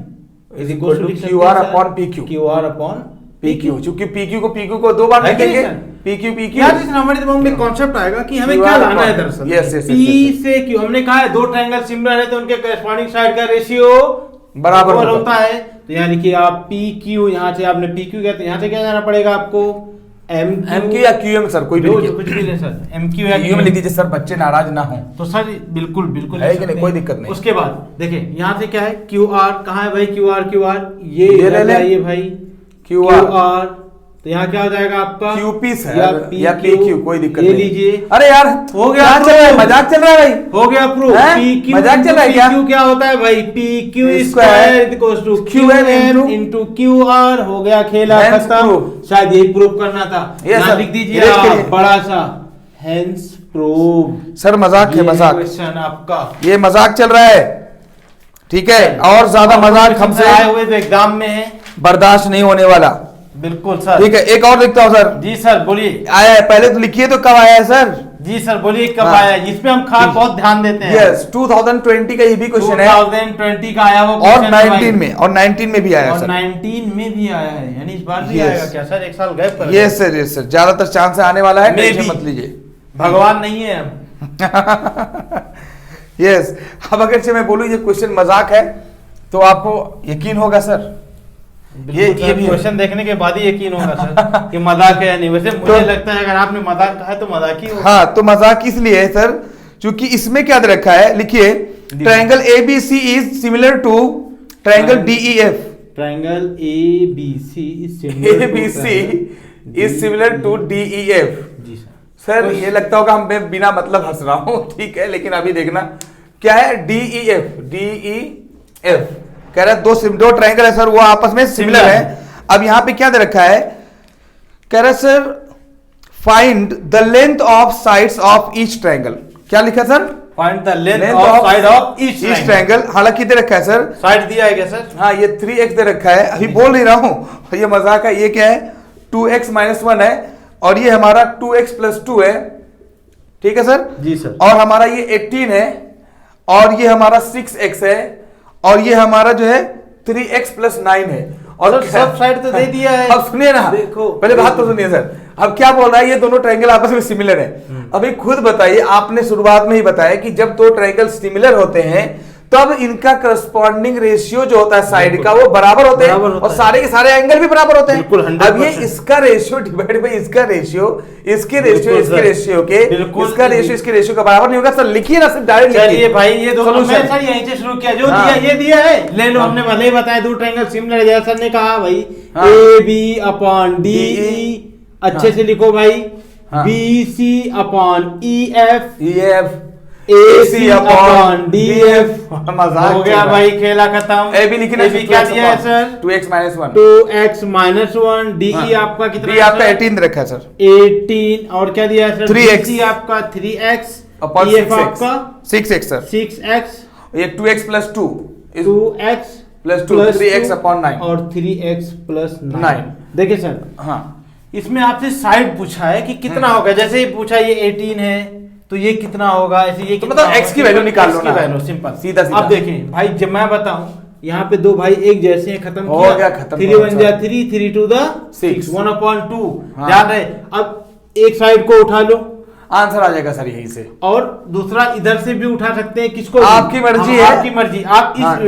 is equal to QR upon PQ। Q R upon PQ, क्योंकि PQ को दो बार है कि नहीं लिखेंगे, सर? PQ यार इस हमारे दिमाग में कॉन्सेप्ट आएगा कि हमें QR क्या लाना है upon- दरअसल। Yes, yes, yes, P yes, yes। से क्यू, हमने कहा है दो ट्रायंगल सिमिलर है तो उनके करस्पॉन्डिंग साइड का रेशियो बराबर इक्वल होगा। होता है। तो यहाँ लिखिए आप पी क्यू, यहाँ से आपने पी क्यू किया तो यहाँ से क्या जाना पड़ेगा आपको? MQ या QM सर, कोई भी जो लिखिए। कुछ भी ले सर, MQ या QM लिख दीजिए सर, बच्चे नाराज ना हो। तो सर बिल्कुल बिल्कुल है लिख कि नहीं, सकते कोई हैं। दिक्कत नहीं। उसके बाद देखिए यहाँ से क्या है, क्यू आर कहाँ है भाई, क्यू आर ये ले इधर ले। जाइए भाई, QR QR, तो यहाँ क्या हो जाएगा आपका QP सर या या PQ, कोई दिक्कत ये नहीं। लीजिए, अरे यार हो गया क्या चल रहा है, proof। मजाक चल रहा है भाई, हो गया प्रूफ। हैं? PQ मजाक चल रहा है क्या? PQ क्या होता है भाई, PQ Square square equals to QM QM into QR, हो गया खेला Hence खत्म। proof। शायद यही प्रूफ करना था, Yes, यहाँ sir। लिख दीजिए Erase आप करिए। बड़ा सा हेंस प्रूफ। सर मजाक है, मजाक, क्वेश्चन आपका ये मजाक चल रहा है, ठीक है, और ज्यादा मजाक हमसे आए हुए तो एग्जाम में है, बर्दाश्त नहीं होने वाला, बिल्कुल सर। ठीक है। एक और लिखता हूँ सर, जी सर बोलिए। आया है, पहले तो लिखिए तो कब आया है सर? जी सर बोलिए कब हाँ। आया, जिसपे हम बहुत ध्यान देते हैं। यस 2020 का ये भी क्वेश्चन है, 2020 का आया वो और question है भाई। 19 में भी आया और सर, 19 में भी आया है, यानी इस बार भी Yes। आएगा क्या सर, एक साल गैप कर यस सर ज्यादातर चांस आने वाला है, टेंशन Maybe। मत लीजिए। भगवान नहीं है हम। यस अब अगर से मैं बोलूं ये क्वेश्चन मजाक है तो आपको यकीन होगा सर, ये भी क्वेश्चन देखने के बाद ही यकीन होगा सर कि मजाक है या नहीं। वैसे मुझे तो- लगता है अगर आपने मजाक कहा है तो मजाक ही होगा। हाँ तो मजाक इसलिए है सर क्योंकि इसमें क्या दे रखा है, लिखिए triangle ABC is similar to triangle DEF। Triangle ABC is similar to DEF। जी सर। सर ये लगता होगा हम मैं बिना मतलब हंस रहा हूं, ठीक है, लेकिन अभी देखना क्या है, DEF कह रहा है दो ट्रायंगल है सर, वो आपस में सिमिलर है। अब यहां पे क्या दे रखा है, कह रहा है sir find the length of sides of each triangle. क्या लिखा sir? Find the length of side of each triangle. हालांकि दे रखा है सर, साइड दिया है क्या सर? हाँ ये 3x दे रखा है, अभी बोल नहीं रहा हूं, ये मजाक है। ये क्या है 2x - 1 है और ये हमारा 2x + 2 है, ठीक है सर जी सर। और हमारा ये 18 है और ये हमारा 6x है और ये हमारा जो है 3x + 9 है। और सर, सब साइड तो दे दिया है। अब सुनिए ना, देखो पहले बात तो सुनिए सर। अब क्या बोल रहा है, ये दोनों ट्रायंगल आपस में सिमिलर है। अभी खुद बताइए, आपने शुरुआत में ही बताया कि जब दो ट्रायंगल सिमिलर होते हैं तब इनका करस्पॉन्डिंग रेशियो जो होता है साइड का वो बराबर होते हैं और सारे के सारे एंगल भी बराबर होते हैं। बिल्कुल, 100%। अब ये इसका रेशियो डिवाइड बाय इसका रेशियो, इसके रेशियो इसके रेशियो के, इसका रेशियो इसके रेशियो का बराबर नहीं होगा। सर लिखिए ना, सिर्फ डायरेक्ट लिखिए। चलिए भाई ये दो Solution। सर यहीं से शुरू किया, जो हाँ। दिया ये दिया है ले लो। हमने भले ही बताया दो ट्रायंगल सिमिलर है, जैसा सर ने कहा भाई हाँ। AB/DE अच्छे से लिखो भाई, हाँ। BC/EF AC/DF। मजाक हो गया भाई, खेला खत्म। ए भी लिखना, AB क्या दिया है सर? 2x - 1 2x - 1 DE आपका कितना B आपका 18 रखा है सर, 18 और क्या दिया है सर? 3x BC आपका 3x अपॉन EF 6x आपका 6x सर, 6x ये 2x + 2 is 2x + 2 3x/9 और 3x + 9। 9। देखिए सर हाँ इसमें आपसे साइड पूछा है कि कितना होगा, जैसे ही पूछा ये 18 है तो ये कितना होगा, ऐसे ये तो मतलब x की वैल्यू निकाल लो ना, वैल्यू सिंपल सीधा सीधा। अब देखिए भाई, जब मैं बताऊं यहाँ पे दो भाई एक जैसे हैं, खत्म हो किया, गया, खत्म 3 1 जा 3, 3 2 द 6, 1/2 हाँ। ध्यान रहे। अब एक साइड को उठा लो, आंसर आ जाएगा सर यहीं से। और दूसरा इधर से भी उठा सकते हैं, किसको? आपकी मर्जी है, आपकी मर्जी। आप इस हाँ।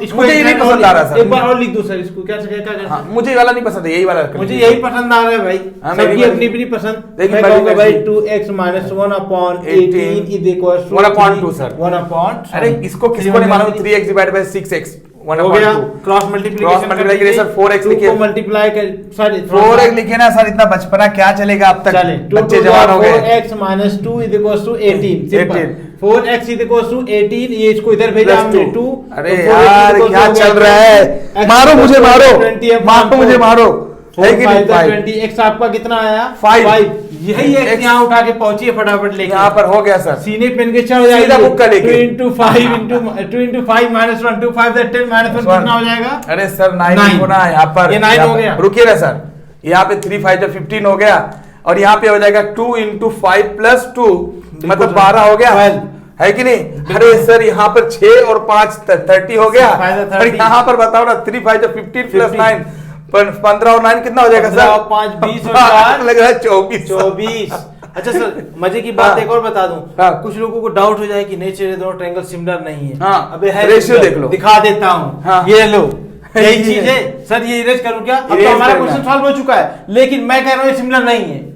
इसको मुझे ये नहीं पसंद आ रहा सर, एक बार और लिख दो सर इसको, क्या कर हाँ, मुझे ये वाला नहीं पसंद है, यही वाला मुझे यही पसंद आ रहा है भाई, हाँ, सबकी अपनी अपनी पसंद। देखिए, मैं मेरी कहूंगा भाई मर्जी। 2x - 1/18 is equal to 1/2 sir. 1/, अरे इसको किसको नहीं मालूम, 3x डिवाइडेड बाय 6x हो गया। क्रॉस मल्टीप्लिकेशन मल्टीप्लाई करिए सर, 4x लिखिए, को मल्टीप्लाई कर सॉरी 4x लिखिए ना सर, इतना बचपना क्या चलेगा अब तक, चले बच्चे जवान हो गए। 4x - 2 is equal to 18 simple. 18 4x इज इक्वल टू 18, ये इसको इधर भेजा Plus हमने 2। 2। अरे यार क्या चल रहा है, मारो मुझे, मारो मुझे, मारो है कि नहीं? 20 x आपका कितना आया? 5। यही x यहाँ उठा के पहुंचिए फटाफट लेके, यहाँ पर हो गया सर, सीने पेन के चढ़ जाएगा, सीधा बुक का लेके 2 × 5 × 5 - 1 2 5 10 -1 कितना हो जाएगा? अरे सर 9 होना यहाँ पर, ये 9 हो गया। रुकिए ना सर, यहाँ पे 3 5 15 हो गया, और यहाँ पे हो जाएगा 2 × 5 + 2 मतलब 12 हो गया, 12 है कि नहीं? अरे सर यहाँ पर 6 और 5 30 हो गया, 30। और यहाँ पर बताओ ना 3 5 15 + 9 15 और 9 कितना हो जाएगा सर? 15 और 5 20 और 4 लग रहा है 24। 24। अच्छा सर, मजे की बात एक और बता दूं, हाँ। कुछ लोगों को डाउट हो जाए कि नेचर ये दोनों ट्रायंगल सिमिलर नहीं है। हाँ, अबे है, रेशियो similar। देख लो, दिखा देता हूँ, हाँ। ये लो, यही ये चीज है सर। ये इरेज करूं क्या? अब तो Erase हमारा करना। क्वेश्चन सॉल्व हो चुका है, लेकिन मैं कह रहा हूँ ये सिमिलर नहीं है।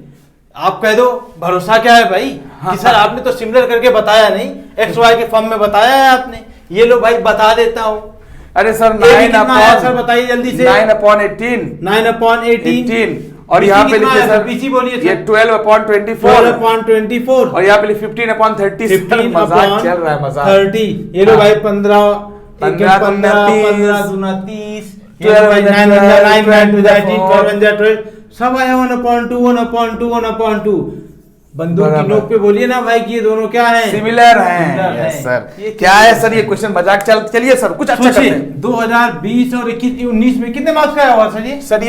आप कह दो, भरोसा क्या है भाई हाँ, कि सर आपने तो सिमिलर करके बताया नहीं, एक्स वाई के फॉर्म में बताया है आपने। ये लो भाई, बता देता हूँ। अरे सर ये भी 9 कितना आया सर, बताइए जल्दी से। 9/18 9/18 और यहाँ पे लिखिए सर, पीछी बोलिए ये सर, 12/24 4/24 और यहाँ पे 15/30 मजाक चल रहा है, मजाक। 30। ये लो भाई 15 15 दूना 30, 12 सब आया 1/2 1/2 1/2। बंदूक की बराबर। नोक पे बोलिए ना भाई कि ये दोनों क्या है? सिमिलर हैं। Similar यस हैं। सर, ये क्या है सर ये क्वेश्चन मजाक चलिए सर कुछ अच्छा करते सोचिए, हैं। 2020 और 19 में कितने मार्क्स का आया हुआ सर ये? सर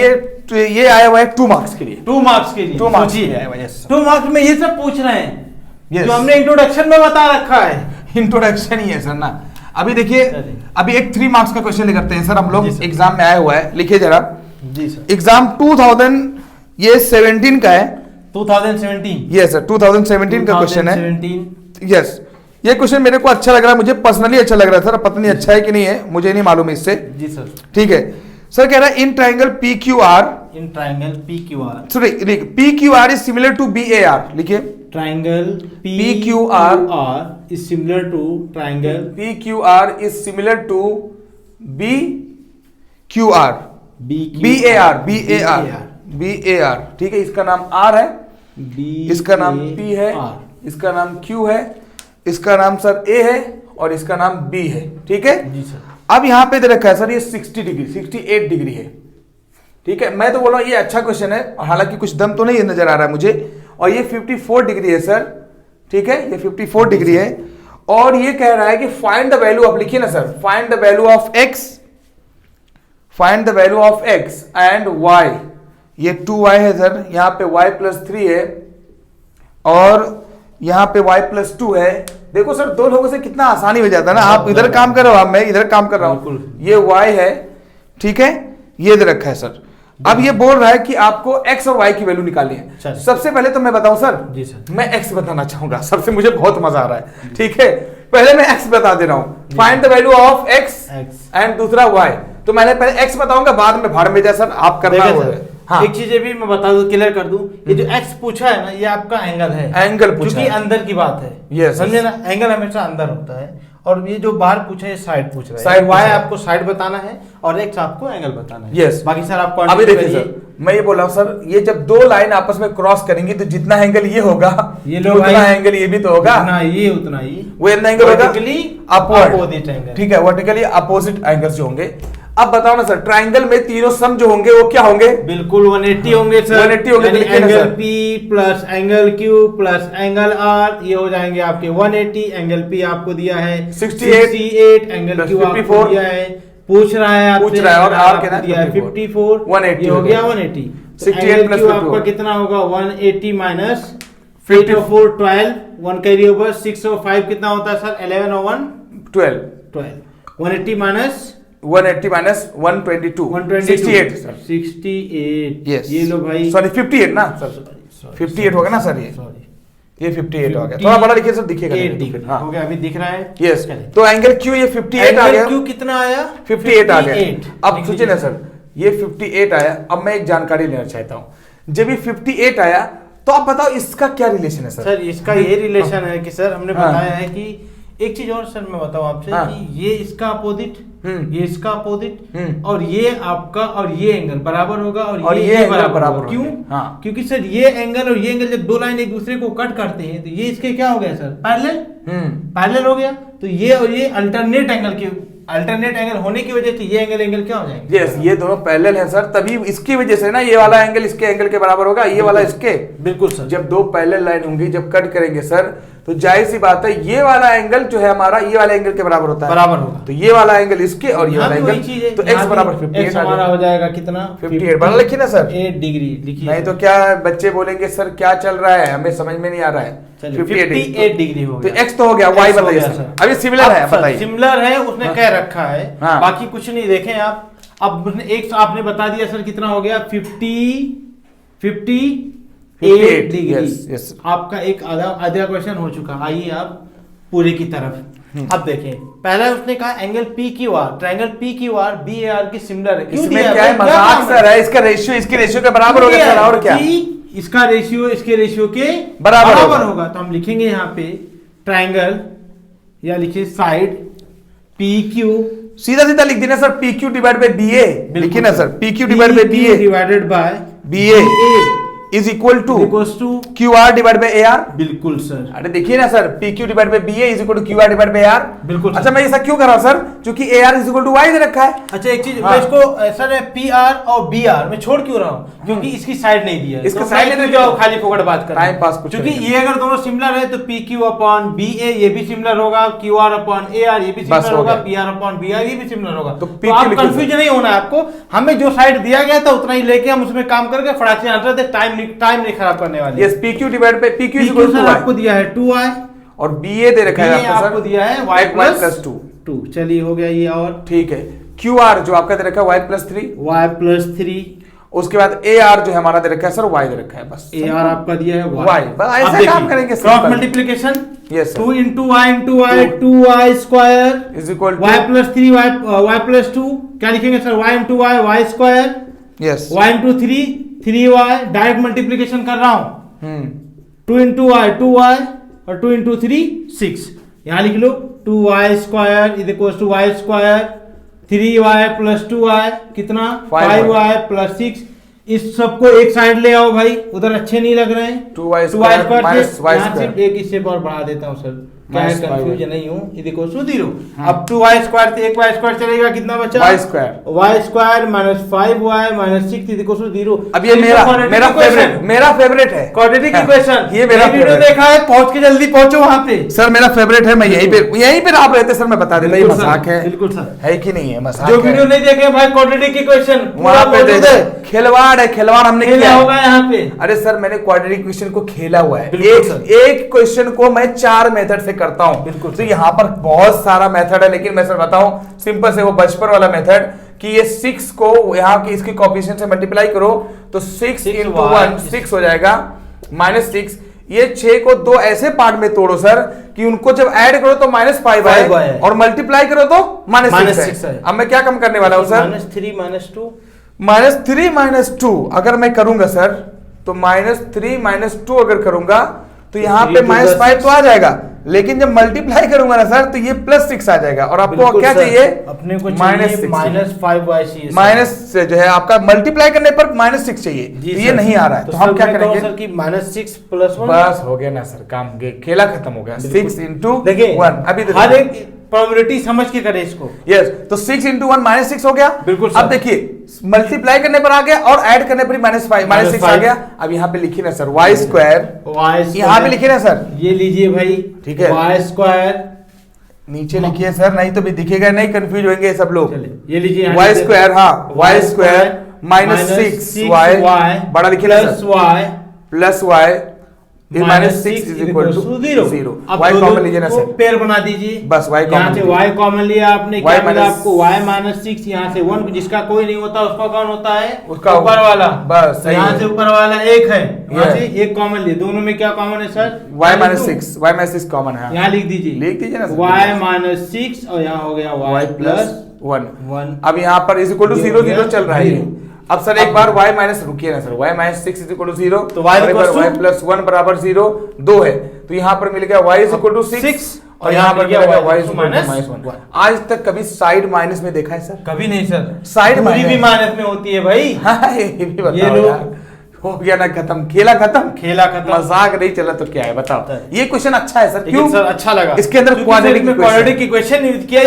ये आया हुआ है 2 मार्क्स के लिए, 2 मार्क्स के लिए। 2 मार्क्स के लिए सोचिए, आया हुआ है, yes, 2 मार्क्स में ये सब पूछ रहे हैं Yes। जो हमने इंट्रोडक्शन में बता रखा है। इंट्रोडक्शन ही है सर ना। अभी देखिए, चलिए। अभी एक 3 मार्क्स का क्वेश्चन करते हैं सर हम जी लोग, सर। एग्जाम में आया हुआ है, लिखिए जरा। जी सर। एग्जाम 2017 का है। 2017 ये सर 2017 का क्वेश्चन है। 2017 यस, ये क्वेश्चन मेरे को अच्छा लग रहा है, मुझे पर्सनली अच्छा लग रहा है सर, पता नहीं अच्छा है कि नहीं है, मुझे नहीं मालूम इससे। जी सर। ठीक है सर, कह रहा है in triangle PQR, in triangle PQR, sorry PQR is similar to BAR, लिखिए triangle PQR is similar to triangle PQR is similar to BQR BAR, ठीक है, इसका नाम R है, इसका नाम P है, इसका नाम Q है, इसका नाम सर A है, और इसका नाम B है। ठीक है जी सर। अब यहां पे दे रखा है सर ये 60 डिग्री 68 डिग्री है। ठीक है, मैं तो बोल रहा हूं ये अच्छा क्वेश्चन है, हालांकि कुछ दम तो नहीं नजर आ रहा है मुझे, और ये 54 डिग्री है सर। ठीक है, ये 54 डिग्री है, और ये कह रहा है कि फाइंड द वैल्यू ऑफ, लिखिए ना sir, find the value of x, find the value of x and y। ये 2y है सर, यहां पे y + 3 है, और यहां पे y + 2 है। देखो सर, दो लोगों से कितना आसानी हो जाता है ना, आप इधर काम कर रहे हो, मैं इधर काम कर रहा हूं। ये y है, ठीक है, ये दे रखा है सर। अब ये बोल रहा है कि आपको x और y की वैल्यू निकालनी है। सबसे पहले तो मैं बताऊं सर, जी सर, मैं x बताना चाहूंगा, सबसे मुझे बहुत मजा आ रहा है। ठीक है, पहले मैं x बता दे रहा हूं, find the value of x and दूसरा y। तो मैंने पहले x बताऊंगा, बाद में भाड़ में जा सर, आप करना है। हाँ। एक चीज ये भी मैं बता दूं, क्लियर कर दूं, ये जो x पूछा है ना, ये आपका एंगल है, एंगल पूछा क्योंकि है। अंदर की बात है। Yes, समझे ना, एंगल हमेशा अंदर होता है, और ये जो बाहर पूछा है साइड पूछ रहा है, Side y पूछा है। आपको साइड बताना है और x आपको एंगल बताना है। Yes। बाकी सर आपको अभी देखिए सर, मैं ये बोल रहा हूँ सर, ये जब दो लाइन आपस में क्रॉस करेंगी तो जितना एंगल ये होगा, ये लो उतना भाई, एंगल ये भी तो होगा, उतना ये उतना ही, वो इतना एंगल होगा Vertically अपवर्ड। opposite angle। ठीक है, वर्टिकली अपोजिट एंगल्स जो होंगे। अब बताओ ना सर, ट्राइंगल में तीनों सम जो होंगे वो क्या होंगे? बिल्कुल 180 होंगे सर। 180 होंगे, तो लिखिए ना angle sir. P plus angle Q plus angle R, ये हो जाएंगे आपके 180। एंगल P आपको दिया है 68 एंगल प्लस Q आपको 54 दिया है, पूछ रहा है आपसे, पूछ रहा है, और R आपको के ना दिया है 54, 180 ये हो हो गया गया। 180। 68 एंगल प्लस Q 54 आपका कितना होगा? 180 माइनस 8 और 4 12, 1 कैरी ओवर, 6 और 5 कितना होता है सर? 11 और 1 12 180 माइनस 180 माइनस 122 68 सर 68। यस ये लो भाई, सॉरी 58 ना सर 58 होगा ना सर, ये 58 हो गया, थोड़ा बड़ा लिखिए सर, दिखेगा नहीं। हाँ हो गया, अभी दिख रहा है। यस, तो एंगल क्यू ये 58 आ गया। क्यू कितना आया? 58 आ गया। अब सोचिए ना सर, ये 58 आया। अब मैं एक जानकारी लेना चाहता हूँ, जब ये 58 आया तो आप बताओ इसका क्या रिलेशन है सर? सर इसका ये रिलेशन है कि सर हमने बताया है कि एक चीज और सर मैं बताऊं आपसे कि ये इसका अपोजिट, ये इसका अपोजिट, और ये आपका और ये एंगल बराबर होगा और ये बराबर। क्यों? क्योंकि सर ये एंगल और ये एंगल जब दो लाइन एक दूसरे को कट करते हैं तो ये इसके क्या हो गया सर? पैरेलल हो गया। तो ये और ये अल्टरनेट एंगल होने की वजह से ये एंगल क्या हो जाएंगे? यस, ये दोनों पैरेलल हैं सर, तभी इसकी वजह से ना ये वाला एंगल इसके एंगल के बराबर होगा, ये वाला इसके। बिल्कुल सर। जब दो पैरेलल लाइन होंगी, जब कट करेंगे सर, तो जाहिर सी बात है ये वाला एंगल जो है हमारा ये वाले एंगल के बराबर होता है, बराबर होगा। तो ये वाला एंगल इसके और ये वाला एंगल, तो x बराबर 58 हमारा हो जाएगा कितना? 58 बड़ा लिखिए ना सर, 8 डिग्री लिखिए। नहीं तो क्या बच्चे बोलेंगे सर क्या चल रहा है, हमें समझ में नहीं आ रहा है। 58 डिग्री हो गया, तो x तो हो गया, y बताइए सर। अभी सिमिलर है, बताइए। सिमिलर है, उसने कह रखा है, बाकी कुछ नहीं। देखें आप, अब एक आपने बता दिया सर कितना हो गया? 58 डिग्री। आपका एक आधा क्वेश्चन हो चुका। आइए आप पूरे की तरफ। अब देखें, पहला उसने कहा angle P Q R, triangle P Q R B A R की सिमिलर है। इसमें क्या है? मजाक सर है, इसका रेशियो इसके रेशियो के बराबर हो गया सर, और क्या? इसका रेशियो इसके रेशियो के बराबर होगा। तो हम लिखेंगे यहाँ पे ट्रायंगल, या लिखिए साइड पी क्यू, सीधा सीधा लिख देना sir, P Q divide by B A लिखिए ना sir, P Q divide by B A divided by B A is equal to Q R divide by A R. बिल्कुल sir. अरे देखिए ना sir, P Q divide by B A is equal to Q R divide by R. बिल्कुल। अच्छा मैं ऐसा क्यों कर रहा हूं सर? क्योंकि A R is equal to y दे रखा है। अच्छा एक चीज, मैं इसको सर पी आर और बी आर में छोड़ क्यों रहा हूँ? क्योंकि इसकी साइड नहीं दिया है, इसका साइड नहीं जाओ खाली फोकट बात कर, टाइम पास कुछ। क्योंकि ये अगर दोनों सिमिलर है तो P Q upon B A ये भी सिमिलर होगा, Q R upon A R ये भी सिमिलर होगा, P R upon B R ये भी सिमिलर होगा। तो आप कंफ्यूज नहीं होना है आपको। हमें जो साइड दिया गया था उतना ही लेके हम उसमें काम करके फटाक से आंसर दे, टाइम नहीं खराब करने वाले। Yes, P Q divide by P Q is equal to आपको दिया है 2i और बी ए दे रखा है आपको दिया है y प्लस 2। चलिए हो गया ये, और ठीक है क्यू आर जो आपका दे रखा है y प्लस 3, उसके बाद ए आर जो है हमारा दे रखा है सर y दे रखा है, बस ए आर आपका दिया है y। बस ऐसे काम करेंगे, cross multiplication. Yes, 2 into y 2y square is equal y plus 3 y plus 2, क्या लिखेंगे sir? y into y square, yes, y into 3y, direct multiplication कर रहा हूं। 2 into y 2y और 2 into 3 6। यहां लिख लो 2y square is equal to y square 3y plus 2y कितना? 5y plus 6। इस सबको एक साइड ले आओ भाई, उधर अच्छे नहीं लग रहे हैं। 2y square minus y square, एक इससे और बढ़ा देता हूं सर, क्या है कंफ्यूज नहीं हूं। Is equal to 0। अब 2y स्क्वायर से 1y स्क्वायर चलेगा, कितना बचा? y square minus 5y minus 6 is equal to 0। अब ये मेरा फेवरेट है क्वाड्रेटिक इक्वेशन। ये मेरा वीडियो देखा है, पहुंच के जल्दी पहुंचो वहां पे। सर मेरा फेवरेट है, मैं यहीं पे आप रहते सर, मैं बता देता, ये मजाक है। बिल्कुल सर, है कि नहीं है? मजाक जो वीडियो नहीं देखे भाई क्वाड्रेटिक इक्वेशन वहां पे दे, खिलवाड़ है, खिलवाड़ हमने किया होगा यहाँ पे। अरे सर मैंने क्वाड्रेटिक इक्वेशन को खेला हुआ है, एक क्वेश्चन को मैं 4 मेथड से करता हूं। बिल्कुल। तो यहाँ पर बहुत सारा मेथड है, लेकिन मैं सर बताऊं सिंपल से वो बचपन वाला मेथड कि ये 6 को यहाँ की इसके कोएफिशिएंट से मल्टीप्लाई करो तो 6 into 1 6 हो जाएगा, माइनस 6। ये 6 को 2 ऐसे पार्ट में तोड़ो सर कि उनको जब ऐड करो तो -5 आए और मल्टीप्लाई करो तो -6 है। अब मैं क्या कम करने वाला हूं सर? -3 -2 अगर मैं करूंगा सर तो -3 -2 अगर करूंगा तो यहाँ पे -5 तो आ जाएगा, लेकिन जब मल्टीप्लाई करूंगा ना सर तो ये +6 आ जाएगा। और आपको क्या चाहिए? अपने को -5y माइनस जो है आपका मल्टीप्लाई करने पर -6 चाहिए, तो ये नहीं आ रहा है। तो हम क्या करेंगे सर कि -6 + 1 बस हो गया ना सर, काम खेला खत्म हो गया। 6 into 1 अभी हर एक प्रोबेबिलिटी समझ के करे इसको। यस, तो 6 into 1 -6 हो गया। बिल्कुल। अब देखिए मल्टीप्लाई करने पर आ गया और ऐड करने पर -6 आ गया। अब यहाँ पे लिखिए ना सर y स्क्वायर, यहाँ पे लिखिए ना सर, ये लीजिए भाई, ठीक है, y स्क्वायर नीचे लिखिए सर, नहीं तो भी दिखेगा नहीं, कंफ्यूज होंगे सब लोग। ये लीजिए y स्क्वायर, हाँ y स्क्वायर -6y बड़ा लिखिए ना sir, plus y -6 is equal to 0। अब y दो कॉमन लीजिए ना को सर, पेयर बना दीजिए। बस y यहाँ से कॉमन y कॉमन लिया आपने, क्या मिला minus- आपको y -6, यहाँ से 1 जिसका कोई नहीं होता उसका कौन होता है, उसका ऊपर वाला। बस सही यहाँ है। से ऊपर वाला 1 है, यहाँ ये। से 1 कॉमन लिए, दोनों में क्या कॉमन है सर, y -6 कॉमन है, यहाँ लिख दीजिए ना सर, y -6 और यहाँ हो गया y प्लस 1। अब यहाँ पर इज इक्वल टू 0 0 चल रहा है ये। अब सर एक बार y माइनस, रुकिए ना sir, y -6 is equal to 0, तो y equals to- y plus 1 बराबर 0 2 है, तो यहाँ पर मिल गया y इज इक्वल टू 6 और यहाँ पर मिल गया y इज इक्वल टू -1। आज तक कभी साइड माइनस में देखा है सर? कभी नहीं सर, साइड पूरी भी माइनस में होती है भाई। हाँ ये भी बताओ ये लो। यार, हो गया ना खत्म, खेला खत्म, खेला खत्म। मजाक नहीं चला तो क्या है बताओ। ये क्वेश्चन अच्छा है सर, लेकिन क्यों सर अच्छा लगा, इसके अंदर क्वाड्रेटिक की क्वेश्चन यूज किया।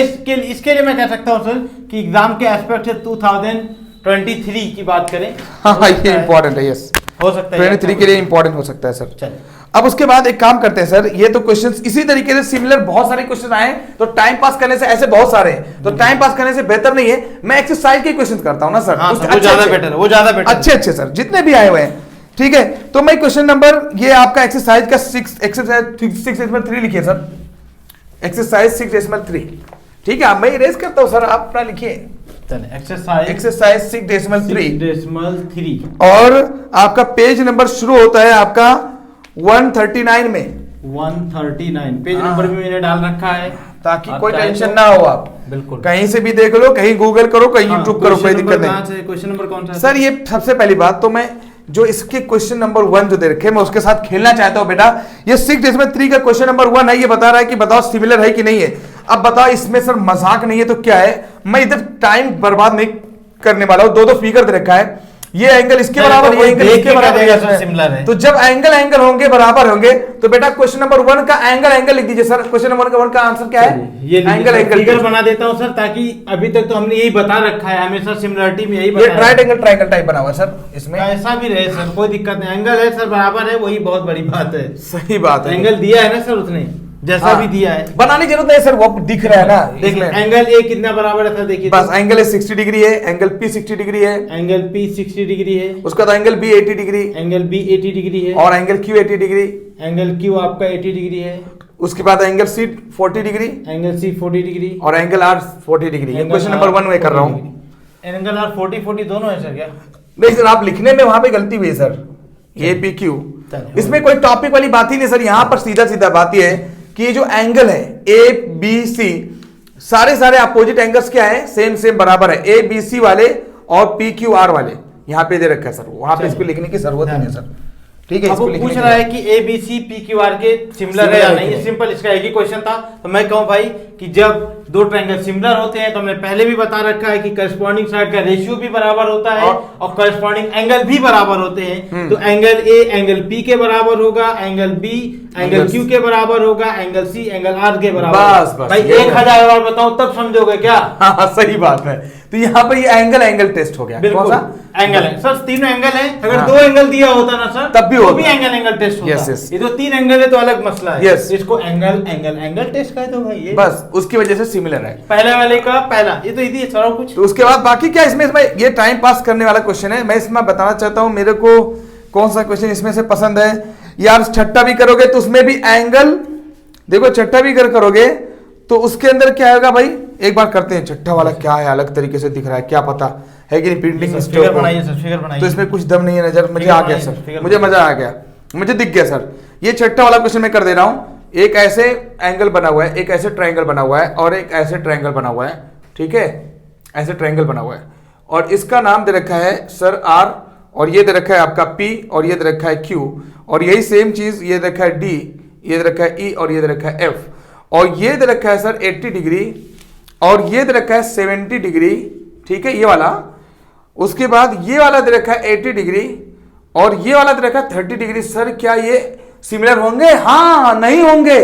इसके लिए मैं कह सकता हूँ सर कि एग्जाम के एस्पेक्ट से 2023 की बात करें, हाँ ये इंपॉर्टेंट है, यस हो सकता है 23 के लिए इंपॉर्टेंट हो सकता है सर। चलिए अब उसके बाद एक काम करते हैं सर, ये तो क्वेश्चंस इसी तरीके से सिमिलर बहुत सारे क्वेश्चन आए, तो टाइम पास करने से ऐसे बहुत सारे हैं, तो टाइम पास करने से बेहतर नहीं है मैं एक्सरसाइज के क्वेश्चन करता हूं ना सर, हाँ, उसके वो ज्यादा बेटर है, वो ज्यादा बेटर अच्छे सर जितने भी आए हुए हैं, ठीक है। तो मैं क्वेश्चन नंबर ये आपका एक्सरसाइज का 6.3 लिखिए सर, एक्सरसाइज 6.3, ठीक है। मैं इरेज करता हूं सर, आप अपना लिखिए एक्सरसाइज 6.3 और आपका पेज नंबर शुरू होता है आपका 139 में, 139 पेज नंबर भी मैंने डाल रखा है ताकि कोई चाहे टेंशन तो- ना हो, आप बिल्कुल कहीं से भी देख लो, कहीं गूगल करो, कहीं यूट्यूब करो, कोई दिक्कत नहीं। क्वेश्चन नंबर कौन सा है सर ये सबसे पहली बात तो मैं जो इसके क्वेश्चन नंबर 1 जो दे रखे मैं उसके साथ खेलना चाहता हूं बेटा। ये 6.3 का क्वेश्चन नंबर 1 है, ये बता रहा है कि बताओ सिमिलर है कि नहीं है। अब बताओ इसमें सर मजाक नहीं है तो क्या है, मैं इधर टाइम बर्बाद नहीं करने वाला हूं। दो फिगर दे रखा है, ये एंगल इसके बराबर, ये एंगल इसके बराबर है, सिमिलर है। तो जब एंगल होंगे बराबर होंगे तो बेटा क्वेश्चन नंबर 1 का एंगल लिख दीजिए सर। क्वेश्चन नंबर 1 का आंसर क्या है, ये एंगल फिगर बना देता हूं सर, ताकि अभी तक तो हमने यही बता रखा है, हमेशा सिमिलरिटी में यही ये बताया राइट एंगल ट्रायंगल टाइप बना हुआ है सर, इसमें ऐसा भी रहे सर कोई दिक्कत नहीं, एंगल है सर बराबर है, वही बहुत बड़ी बात है। सही बात है, एंगल दिया है ना सर उसने, जैसा हाँ, भी दिया है, बनाने की जरूरत नहीं सर, वो दिख रहा है ना देखिए इसमें। एंगल ए कितना बराबर है सर, देखिए बस एंगल है 60 डिग्री है, एंगल पी 60 डिग्री है, एंगल पी 60 डिग्री है, उसका तो angle B 80 degree, angle B 80 degree है, और angle Q 80 degree, angle Q आपका 80 डिग्री है, उसके बाद angle C 40 degree, angle C 40 degree, और एंगल आर 40 डिग्री। ये क्वेश्चन नंबर 1 में कर रहा हूँ। एंगल आर 40 दोनों है सर क्या? नहीं सर, आप लिखने में वहां पे गलती हुई है सर, ए पी क्यू, इसमें कोई टॉपिक वाली बात ही नहीं सर। यहाँ पर सीधा सीधा बात यह है कि ये जो एंगल है ए बी सी, सारे अपोजिट एंगल्स क्या है, सेम बराबर है, ए बी सी वाले और पी क्यू आर वाले यहाँ पे दे रखा है सर, वहां पे इसको लिखने की जरूरत नहीं है सर, ठीक है। अब वो पूछ रहा है कि A B C P Q R के सिमिलर है या नहीं, सिंपल इसका एक ही क्वेश्चन था। तो मैं कहूं भाई कि जब दो ट्रायंगल सिमिलर होते हैं तो हमने पहले भी बता रखा है कि करस्पॉन्डिंग साइड का रेशियो भी बराबर होता है और करस्पॉन्डिंग एंगल भी बराबर होते हैं। तो एंगल ए एंगल पी के बराबर होगा, एंगल बी एंगल क्यू के बराबर होगा, एंगल सी एंगल आर के बराबर। बस भाई 1000 बार बताऊं तब समझोगे क्या? हाँ सही बात है। तो यहाँ पर ये एंगल टेस्ट हो गया, बिल्कुल कौन सा एंगल है सर, तीनों एंगल है। अगर हाँ। दो एंगल दिया होता ना सर तब भी तो होता। भी एंगल टेस्ट होता। Yes, yes. ये तो 3 एंगल है तो अलग मसला है। Yes. इसको एंगल टेस्ट कहे तो भाई ये बस उसकी वजह से सिमिलर है। पहले वाले का पहला, ये तो इधर सारा कुछ। तो उसके बाद बाकी क्या इसमें ये टाइम पास करने वाला क्वेश्चन है। मैं इसमें बताना चाहता हूं मेरे को कौन सा क्वेश्चन इसमें से पसंद है यार। छठा भी करोगे तो उसमें भी एंगल देखो, छठा भी करोगे तो उसके अंदर क्या होगा भाई, एक बार करते हैं। छठा वाला क्या है, अलग तरीके से दिख रहा है, क्या पता है कि नहीं, प्रिंटिंग फिगर बनाइए सर, फिगर बनाइए। तो इसमें कुछ दम नहीं है नजर, मुझे आ गया सर, मुझे मजा आ गया, मुझे दिख गया सर। ये छठा वाला क्वेश्चन मैं कर दे रहा हूं। एक ऐसे एंगल बना हुआ है, एक ऐसे ट्रायंगल बना हुआ है और एक ऐसे ट्रायंगल बना हुआ है, ठीक है, ऐसे ट्रायंगल बना हुआ है और इसका नाम दे रखा है सर आर, और ये दे रखा है आपका पी, और ये दे रखा है क्यू, और यही सेम चीज ये दे रखा है डी, ये दे रखा है ई, और ये दे रखा है एफ, और ये दे रखा है सर 80 डिग्री, और ये दे रखा है 70 डिग्री, ठीक है, ये वाला। उसके बाद ये वाला दे रखा है 80 डिग्री और ये वाला दे रखा है 30 डिग्री। सर क्या ये सिमिलर होंगे? हाँ नहीं होंगे,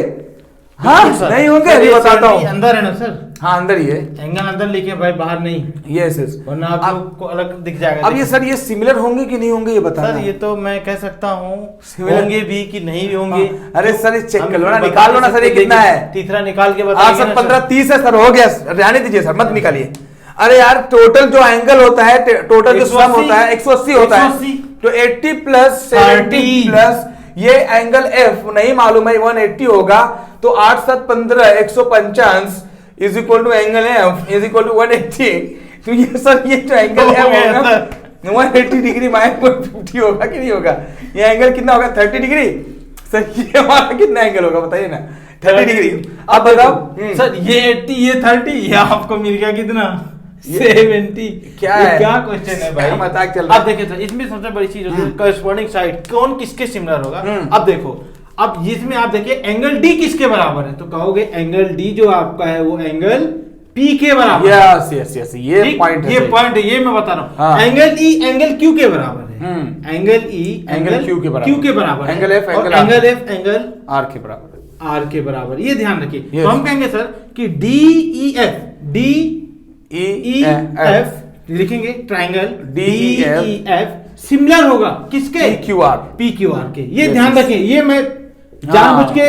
हाँ नहीं होंगे, अभी बताता हूँ। अंदर है ना सर? हाँ अंदर ही है, एंगल अंदर लिखे भाई, बाहर नहीं। यस यस, वरना आप लोग को अलग दिख जाएगा। अब ये सर ये सिमिलर होंगे कि नहीं होंगे ये बताना सर है। ये तो मैं कह सकता हूँ Similar- होंगे भी कि नहीं भी होंगे। अरे सर ये चेक हम कर लो ना, बता निकाल लो ना नहीं सर, ये सकते, कितना है? तीसरा निकाल के आज बताएंगे सर ना 15-30 है सर, हो गया, रहने दीजिए सर, मत निकालिए। अरे यार टोटल जो एंगल होता है, टोटल जो सम होता है 180 होता है, 180 तो 80 प्लस 70 प्लस ये एंगल एफ नहीं मालूम है 180 होगा, तो 8 7 15 150 is equal to angle F is equal to 180। तो ये सर ये जो एंगल एफ होगा 180 डिग्री माइनस 150 होगा कि नहीं होगा? ये एंगल कितना होगा? 30 डिग्री। सर ये हमारा कितना एंगल होगा बताइए ना? 30 डिग्री। अब बताओ सर ये 80 ये 30 ये आपको मिल गया कितना? 70। क्या ये है? क्या क्वेश्चन है भाई? मजाक चल रहा है। अब देखिए सर इसमें सबसे बड़ी चीज होती है कॉरस्पॉन्डिंग साइड कौन किसके सिमिलर होगा। अब देखो अब इसमें आप देखिए एंगल डी किसके बराबर है, तो कहोगे एंगल डी जो आपका है वो एंगल पी के बराबर है। यस यस यस ये पॉइंट है, ये पॉइंट है, ये मैं बता रहा हूँ। हाँ। एंगल ई एंगल क्यू के बराबर है, एंगल ई एंगल क्यू के बराबर है। एंगल एफ एंगल आर के बराबर है। आर के बराबर, ये ध्यान रखिए। Yes. तो हम कहेंगे सर कि डी ई एफ लिखेंगे ट्राइंगल DEF सिमिलर होगा किसके? PQR के। ये Yes, ध्यान yes. रखिए, ये मैं जानबूझ के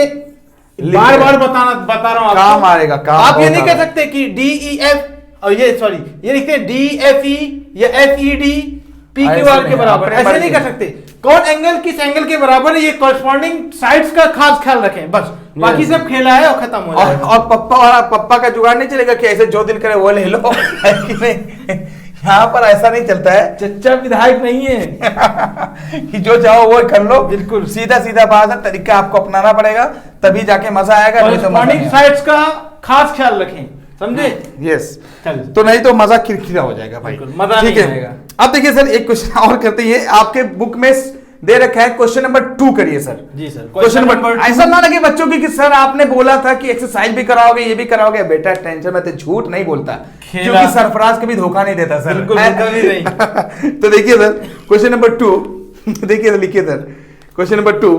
बार बार बता रहा हूँ आपको। काम आएगा, काम आप ये नहीं बहुत कह सकते कि DEF और ये सॉरी ये लिखते हैं DFE या FED PQR के बराबर, ऐसे नहीं कर सकते। कौन एंगल किस एंगल के बराबर है ये कॉरस्पॉन्डिंग साइड्स का खास ख्याल रखें बस, बाकी सब खेला है और खत्म हो जाएगा। और पप्पा का जुगाड़ नहीं चलेगा कि ऐसे जो दिल करे वो ले लो है कि नहीं? यहाँ पर ऐसा नहीं चलता है। चच्चा विधायक नहीं है कि जो चाहो वो कर लो, बिल्कुल सीधा सीधा बात है, तरीका आपको अपनाना पड़ेगा तभी जाके मजा आएगा। कॉरस्पॉन्डिंग साइड्स का खास ख्याल रखें, समझे? यस, चल तो नहीं तो मजा किरकिरा हो जाएगा भाई, मजा ठीक नहीं है। आएगा। अब देखिए सर एक क्वेश्चन और करते हैं, आपके बुक में दे रखा है क्वेश्चन नंबर 2 करिए सर। जी सर। क्वेश्चन नंबर, ऐसा ना लगे बच्चों की कि सर आपने बोला था कि एक्सरसाइज भी कराओगे ये भी कराओगे। बेटा टेंशन में तो झूठ नहीं बोलता, क्योंकि सरफराज कभी धोखा नहीं देता सर, बिल्कुल कभी नहीं। तो देखिए सर क्वेश्चन नंबर 2 देखिए सर, लिखिए सर क्वेश्चन नंबर 2।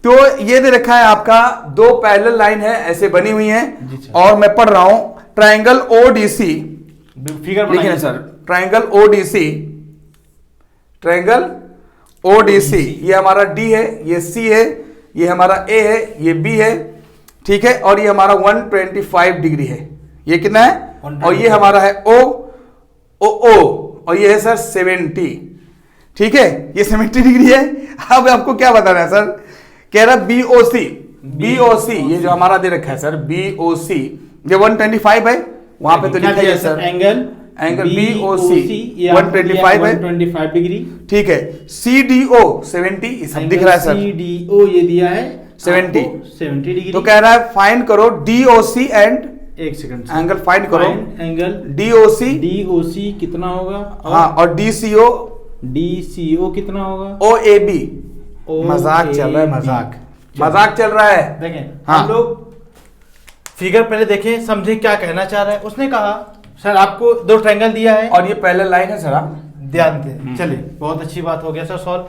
तो ये दे रखा है आपका 2 पैरेलल लाइन है ऐसे बनी हुई है और मैं पढ़ रहा हूं ट्राइंगल ओडीसी। फिगर लिखिए sir triangle ODC, triangle ODC, ये हमारा डी है, ये सी है, ये हमारा ए है, ये बी है, ठीक है, और ये हमारा 125 डिग्री है। ये कितना है? और ये हमारा है ओ और ये है सर 70, ठीक है, ये 70 डिग्री है। अब आपको क्या बताना है सर? कह रहा बीओसी, ये जो हमारा दे रखा है सर बीओसी, ये 125 है, वहां पे तो लिखा है सर एंगल BOC 125 है, 125 डिग्री, ठीक है। CDO 70 सब दिख रहा है सर, CDO ये दिया है 70 डिग्री। तो कह रहा है फाइंड करो DOC एंड एक सेकंड एंगल फाइंड करो, एंगल DOC कितना होगा, हाँ, और DCO कितना होगा, OAB। मजाक चल रहा है, मजाक चल रहा है। देखें हाँ। हम लोग फिगर पहले देखें समझे क्या कहना चाह रहा है। उसने कहा सर आपको 2 ट्रायंगल दिया है और ये पैरेलल लाइन है सर, आप ध्यान दें। चलिए बहुत अच्छी बात हो गया सर सॉल्व।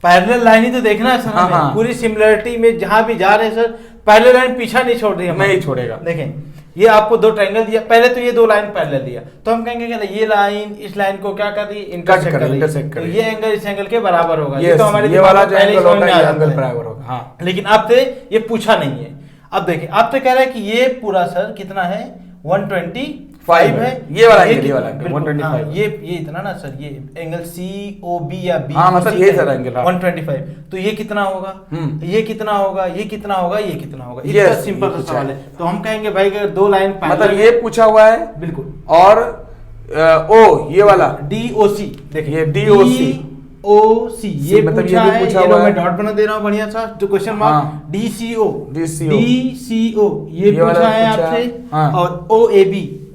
पैरेलल लाइन ही तो देखना है सर हाँ, हमें। हाँ। पूरी सिमिलरिटी में जहां भी जा रहे हैं सर पैरेलल लाइन पीछा नहीं छोड़ रही है, नहीं छोड़ेगा। देखें ये आपको 2 ट्रायंगल दिया, पहले तो ये 2 लाइन पैरेलल दिया, तो हम कहेंगे कि ये लाइन इस लाइन को क्या कर रही है, इंटरसेक्ट कर रही है, तो ये एंगल इस एंगल के बराबर होगा। ये तो हमारे ये वाला जो पहले एंगल समझ होगा में ये आ एंगल जाता है। बराबर होगा, हाँ। लेकिन आपसे ये पूछा नहीं है। अब देखिए आप तो कह रहे हैं कि ये पूरा सर कितना है 125 है, ये वाला एंगल, ये कितना- वाला एंगल बिल्कुल, 125 हाँ, ये इतना ना सर, ये एंगल COB या B, हाँ, मतलब ये सर एंगल, हाँ। 125, तो ये कितना होगा, ये कितना होगा, ये कितना होगा, ये कितना होगा। Yes, इतना सिंपल ये सा पूछा सवाल है। है। तो हम कहेंगे भाई अगर 2 लाइन मतलब ये पूछा हुआ है, बिल्कुल, और ओ ये वाला DOC देखिए, ये DOC OC ये मतलब ये पूछा भी है, पूछा ये हुआ मैं है। डॉट बना दे रहा हूँ बढ़िया सा, जो क्वेश्चन मार्क हाँ। DCO ये ये वाला पूछा है पूछा है, आपसे, हाँ। और OAB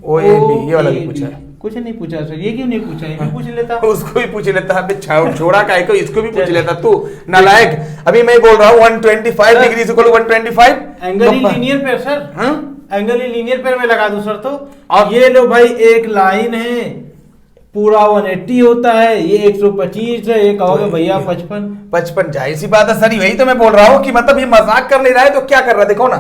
ये वाला भी पूछा है। कुछ नहीं पूछा सर, ये क्यों नहीं पूछा, ये भी पूछ लेता। उसको भी पूछ लेता, अबे छोड़ा काहे को, इसको भी पूछ लेता तू नालायक। अभी मैं बोल रहा हूँ 125 degree is equal to 125 angle ही लीनियर पेयर सर, हाँ? एंगल ही लीनियर पेयर में लगा दूं सर, तो और ये लो भाई एक लाइन है पूरा 180 होता है, ये 125 है, एक कहोगे भैया 55 जाहिर सी बात है सर, यही तो मैं बोल रहा हूँ कि मतलब ये मजाक कर नहीं रहा है तो क्या कर रहा है। देखो ना,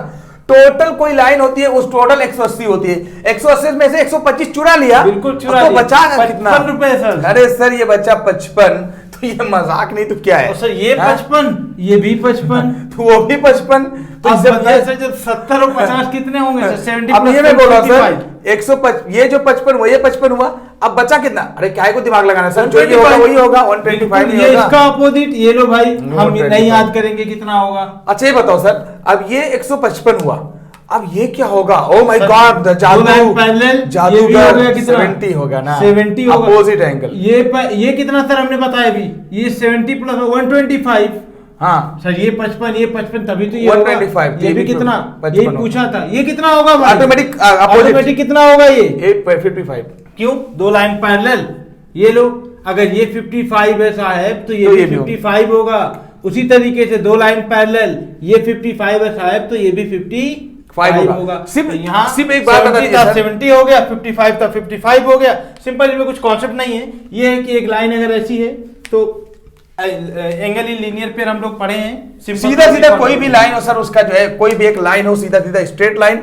टोटल कोई लाइन होती है, उस टोटल 180 होती है, 180 में से 125 चुरा लिया, बिल्कुल चुरा तो लिया। बचा कितना 55 रुपए सर। अरे सर ये बचा 55, तो ये मजाक नहीं तो क्या है? और सर ये हाँ? 55, ये भी 55, तो वो भी 55। तो अब जब बताइए ये सर जब 70 और 50 कितने होंगे सर? 70 अब ये मैं बोल रहा हूँ सर 55। 155, ये जो 55 ये 55 हुआ, अब बचा कितना? अरे क्या को दिमाग लगाना सर, जो ये 125 होगा वही होगा, 125 ही ये होगा। इसका अपोजिट, ये लो भाई, हम 125। नहीं याद करेंगे कितना होगा। अच्छा ये बताओ सर, अब ये 155 हुआ, अब ये क्या होगा? ओ माय सर, गॉड, दो लाइन पैरेलल, ये भी हो जादूगर गया कितना? 70 होगा ना, 70 होगा, अपोजिट एंगल। ये कितना सर हमने बताया अभी? ये 70 प्लस 125। हाँ सर ये 55 तभी तो ये 125, होगा। ये भी कितना? 55 ये पूछा था, ये कितना होगा भाई? ऑटोमेटिक ऑटोमेटिक कितना होगा ये? 55। क्यों? दो लाइन पैरेलल, ये लो, अगर ये 55 ऐसा है तो ये भी 55 होगा। उसी तरीके से दो लाइन पैरेलल, ये 55 ऐसा है तो ये भी 55 होगा। सिर्फ तो यहाँ सिर्फ एक बात बता 70 था 70 हो गया, 55 था 55 हो गया। सिंपल, इसमें कुछ कॉन्सेप्ट नहीं है। ये है कि एक लाइन अगर ऐसी है तो एंगल इन लीनियर पेयर हम लोग पढ़े हैं। सीधा सीधा कोई भी लाइन हो सर, उसका जो है कोई भी एक लाइन हो सीधा सीधा स्ट्रेट लाइन,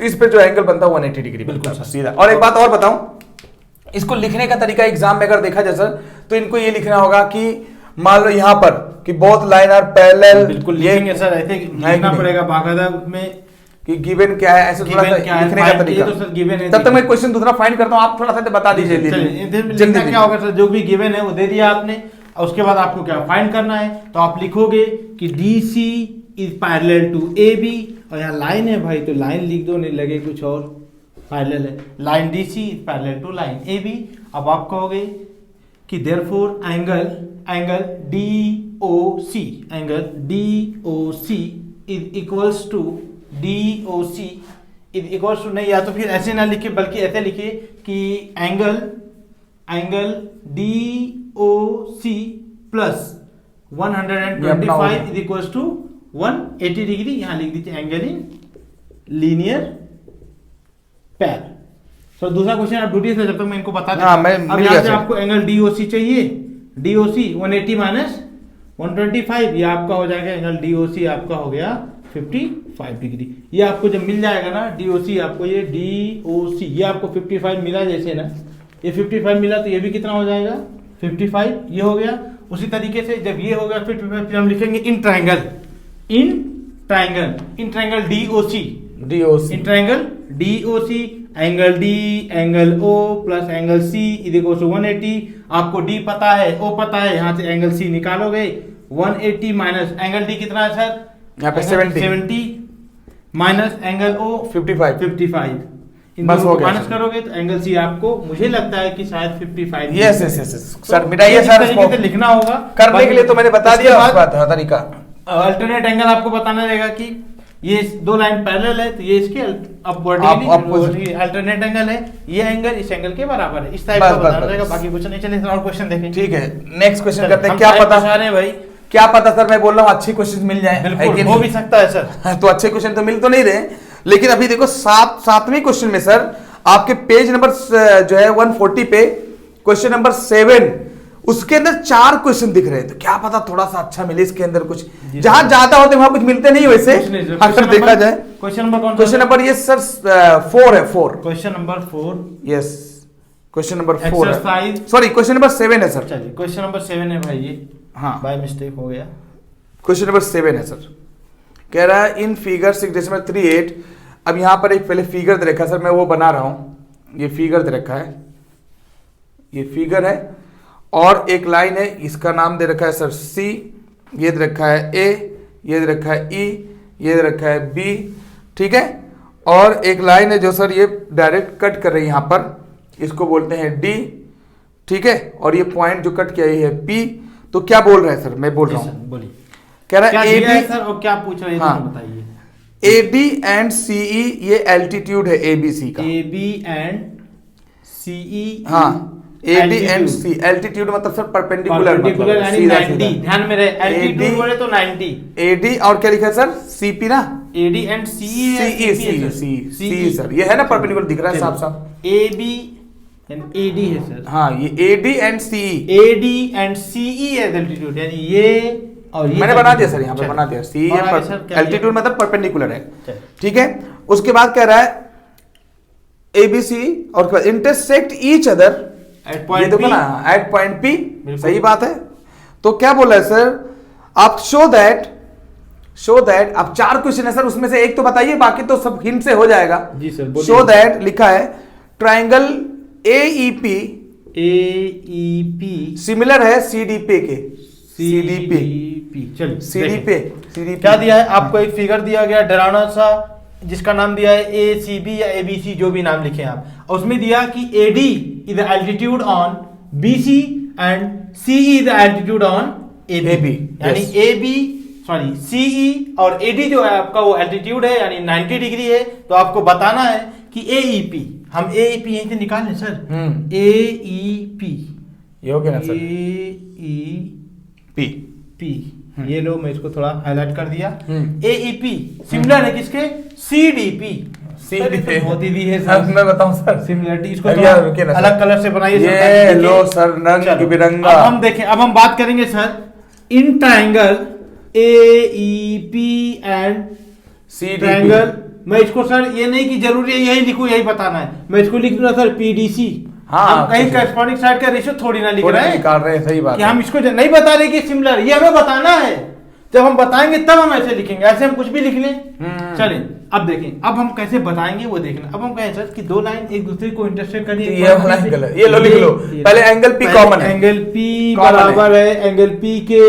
इस पे जो एंगल बनता है 180 डिग्री बिल्कुल सीधा। और एक बात और बताऊं, इसको लिखने का तरीका एग्जाम में अगर देखा जाए सर, तो इनको ये लिखना होगा कि मान लो यहाँ पर कि बोथ लाइन आर पैरेलल, बिल्कुल लिखेंगे सर, ऐसे लिखना पड़ेगा बाकायदा उसमें कि गिवन क्या है, ऐसे थोड़ा सा लिखने का तरीका। तो सर गिवन है, तब तक मैं क्वेश्चन दूसरा फाइंड करता हूँ, आप थोड़ा सा बता दीजिए जल्दी। क्या होगा सर, जो भी गिवन है वो दे दिया आपने, और उसके बाद आपको क्या फाइंड करना है, तो आप लिखोगे कि DC is parallel to AB, और यहाँ लाइन है भाई तो लाइन लिख दो, नहीं लगे कुछ और, पैरेलल है line DC is parallel to line AB। अब आप कहोगे कि therefore angle DOC is equals to नहीं, या तो फिर ऐसे ना लिखे बल्कि ऐसे लिखे कि angle DOC plus 125 is equals to 180 degree. यहां लिख दीजिए एंगल इन लीनियर पेयर। तो दूसरा क्वेश्चन आप ड्यूटी से, जब तक मैं इनको बता देता हूं। अब यहां से आपको एंगल DOC चाहिए, DOC 180 माइनस 125, ये आपका हो जाएगा एंगल DOC आपका हो गया 55 डिग्री। ये आपको जब मिल जाएगा ना DOC, आपको ये DOC ये आपको 55 मिला, जैसे ना ये 55 मिला तो ये भी कितना हो जाएगा 55, ये हो गया। उसी तरीके से जब ये हो गया 55, फिर हम लिखेंगे in triangle DOC in triangle DOC angle D angle O plus angle C is equal to 180। आपको D पता है, O पता है, यहां से एंगल C निकालोगे। 180 माइनस एंगल D कितना है सर? यहाँ पे 70 माइनस एंगल O 55। इन बस हो दोनों को गया माइनस करोगे तो एंगल सी आपको, मुझे लगता है कि शायद 55। यस सर, मिटाइए सर, तरीके से लिखना होगा। करने के लिए तो मैंने बता दिया उस बात है तरीका। अल्टरनेट एंगल आपको बताना रहेगा कि ये दो लाइन पैरेलल है तो ये इसके अल्टरनेट एंगल है, ये एंगल इस एंगल के बराबर है। इस टाइप का बताना रहेगा। बाकी क्वेश्चन नहीं, चलिए और क्वेश्चन देखें। ठीक है, नेक्स्ट क्वेश्चन करते हैं। क्या पता भाई, क्या पता सर, मैं बोल रहा हूँ अच्छी क्वेश्चन मिल जाए, बिल्कुल हो भी सकता है सर। तो अच्छे क्वेश्चन तो मिल तो नहीं रहे, लेकिन अभी देखो सातवें क्वेश्चन में सर आपके पेज नंबर जो है 140 पे क्वेश्चन नंबर 7, उसके अंदर 4 क्वेश्चन दिख रहे हैं। तो क्या पता थोड़ा सा अच्छा मिले इसके अंदर कुछ, जहां ज्यादा होते वहां कुछ मिलते नहीं वैसे अगर देखा जाए। क्वेश्चन नंबर कौन? क्वेश्चन नंबर ये सर 4 है, 4 question number 4। Yes, question number 4 exercise, sorry question number 7 है सर। चलिए क्वेश्चन नंबर 7 है भाई, ये हाँ बाय मिस्टेक हो गया। क्वेश्चन नंबर 7 है सर। कह रहा है इन फिगर 6.38। अब यहाँ पर एक पहले फिगर दे रखा है सर, मैं वो बना रहा हूँ। ये फिगर दे रखा है, ये फिगर है, और एक लाइन है, इसका नाम दे रखा है सर C, ये दे रखा है A, ये दे रखा है E, ये दे रखा है B, ठीक है। और एक लाइन है जो सर ये डायरेक्ट कट कर रही है यहाँ पर, इसको बोलते हैं D, ठीक है। और ये पॉइंट जो कट किया ये है P। तो क्या बोल रहा है सर, मैं बोल रहा हूँ, बोलिए कह रहा है AD सर, और क्या पूछ रहे हैं बताइए। AD एंड CE ये एल्टीट्यूड है ABC का। AB एंड CE, हाँ, AD एंड C एल्टीट्यूड मतलब सर परपेंडिकुलर यानी 90। ध्यान में रहे, एल्टीट्यूड बोले तो 90। AD और क्या लिखा है सर, CP ना, AD एंड CE सर, ये है ना परपेंडिकुलर दिख रहा है साफ साफ। AB एंड AD है सर। हाँ, ये AD and CE, AD and CE है एल्टीट्यूड, यानी ये और ये मैंने बना दिया सर, यहाँ पे बना दिया। CE एल्टीट्यूड मतलब परपेंडिकुलर है, ठीक है। उसके बाद कह रहा है ABC और intersect each other at point देखो ना एट पॉइंट पी, बिल्कुल। सही बात है। तो क्या बोला है सर, आप शो दैट आप 4 क्वेश्चन है सर, उसमें से एक तो बताइए, बाकी तो सब हिंट से हो जाएगा। जी सर, बोलिए। शो दैट लिखा है ट्राइंगल AEP सिमिलर है CDP के। चलिए CDP क्या दिया है आपको, एक फिगर दिया गया डरावना सा, जिसका नाम दिया है ACB या ABC, जो भी नाम लिखे आप, और उसमें दिया कि AD is the altitude on BC and CE is the altitude on AB, यानी AB सॉरी CE और AD जो है आपका वो एल्टीट्यूड है, यानी 90 डिग्री है। तो आपको बताना है कि AEP, हम AEP यहीं से निकालें सर, AEP ये हो गया ना सर, AEP ये लो, मैं इसको थोड़ा हाईलाइट कर दिया। AEP सिमिलर है किसके, CDP होती दी है सर, मैं बताऊं सर सिमिलरिटी, इसको अभी यार रुकिए ना सर। अलग कलर से बनाइए सर, ये ताकि लो दिखे। सर रंग चलो, बिरंगा। अब हम देखें, अब हम बात करेंगे sir in triangle AEP and CDP। Triangle, मैं इसको सर ये नहीं कि जरूरी है यही लिखूं, यही बताना है, मैं इसको लिख दूंगा सर PDC। हाँ, हम कहीं कॉरेस्पॉन्डिंग साइड का रेशियो थोड़ी ना लिख रहे हैं, निकाल रहे हैं, सही बात कि है। हम इसको नहीं बता रहे कि सिमिलर, ये हमें बताना है। जब हम बताएंगे तब हम ऐसे लिखेंगे, ऐसे हम कुछ भी लिख लें। चलिए अब देखें, अब हम कैसे बताएंगे वो देखना। अब हम कहें सर कि 2 लाइन एक दूसरे को इंटरसेक्ट करिए, ये वाला एंगल है, ये लो लिख लो, पहले एंगल P कॉमन है, एंगल P Common बराबर है एंगल P के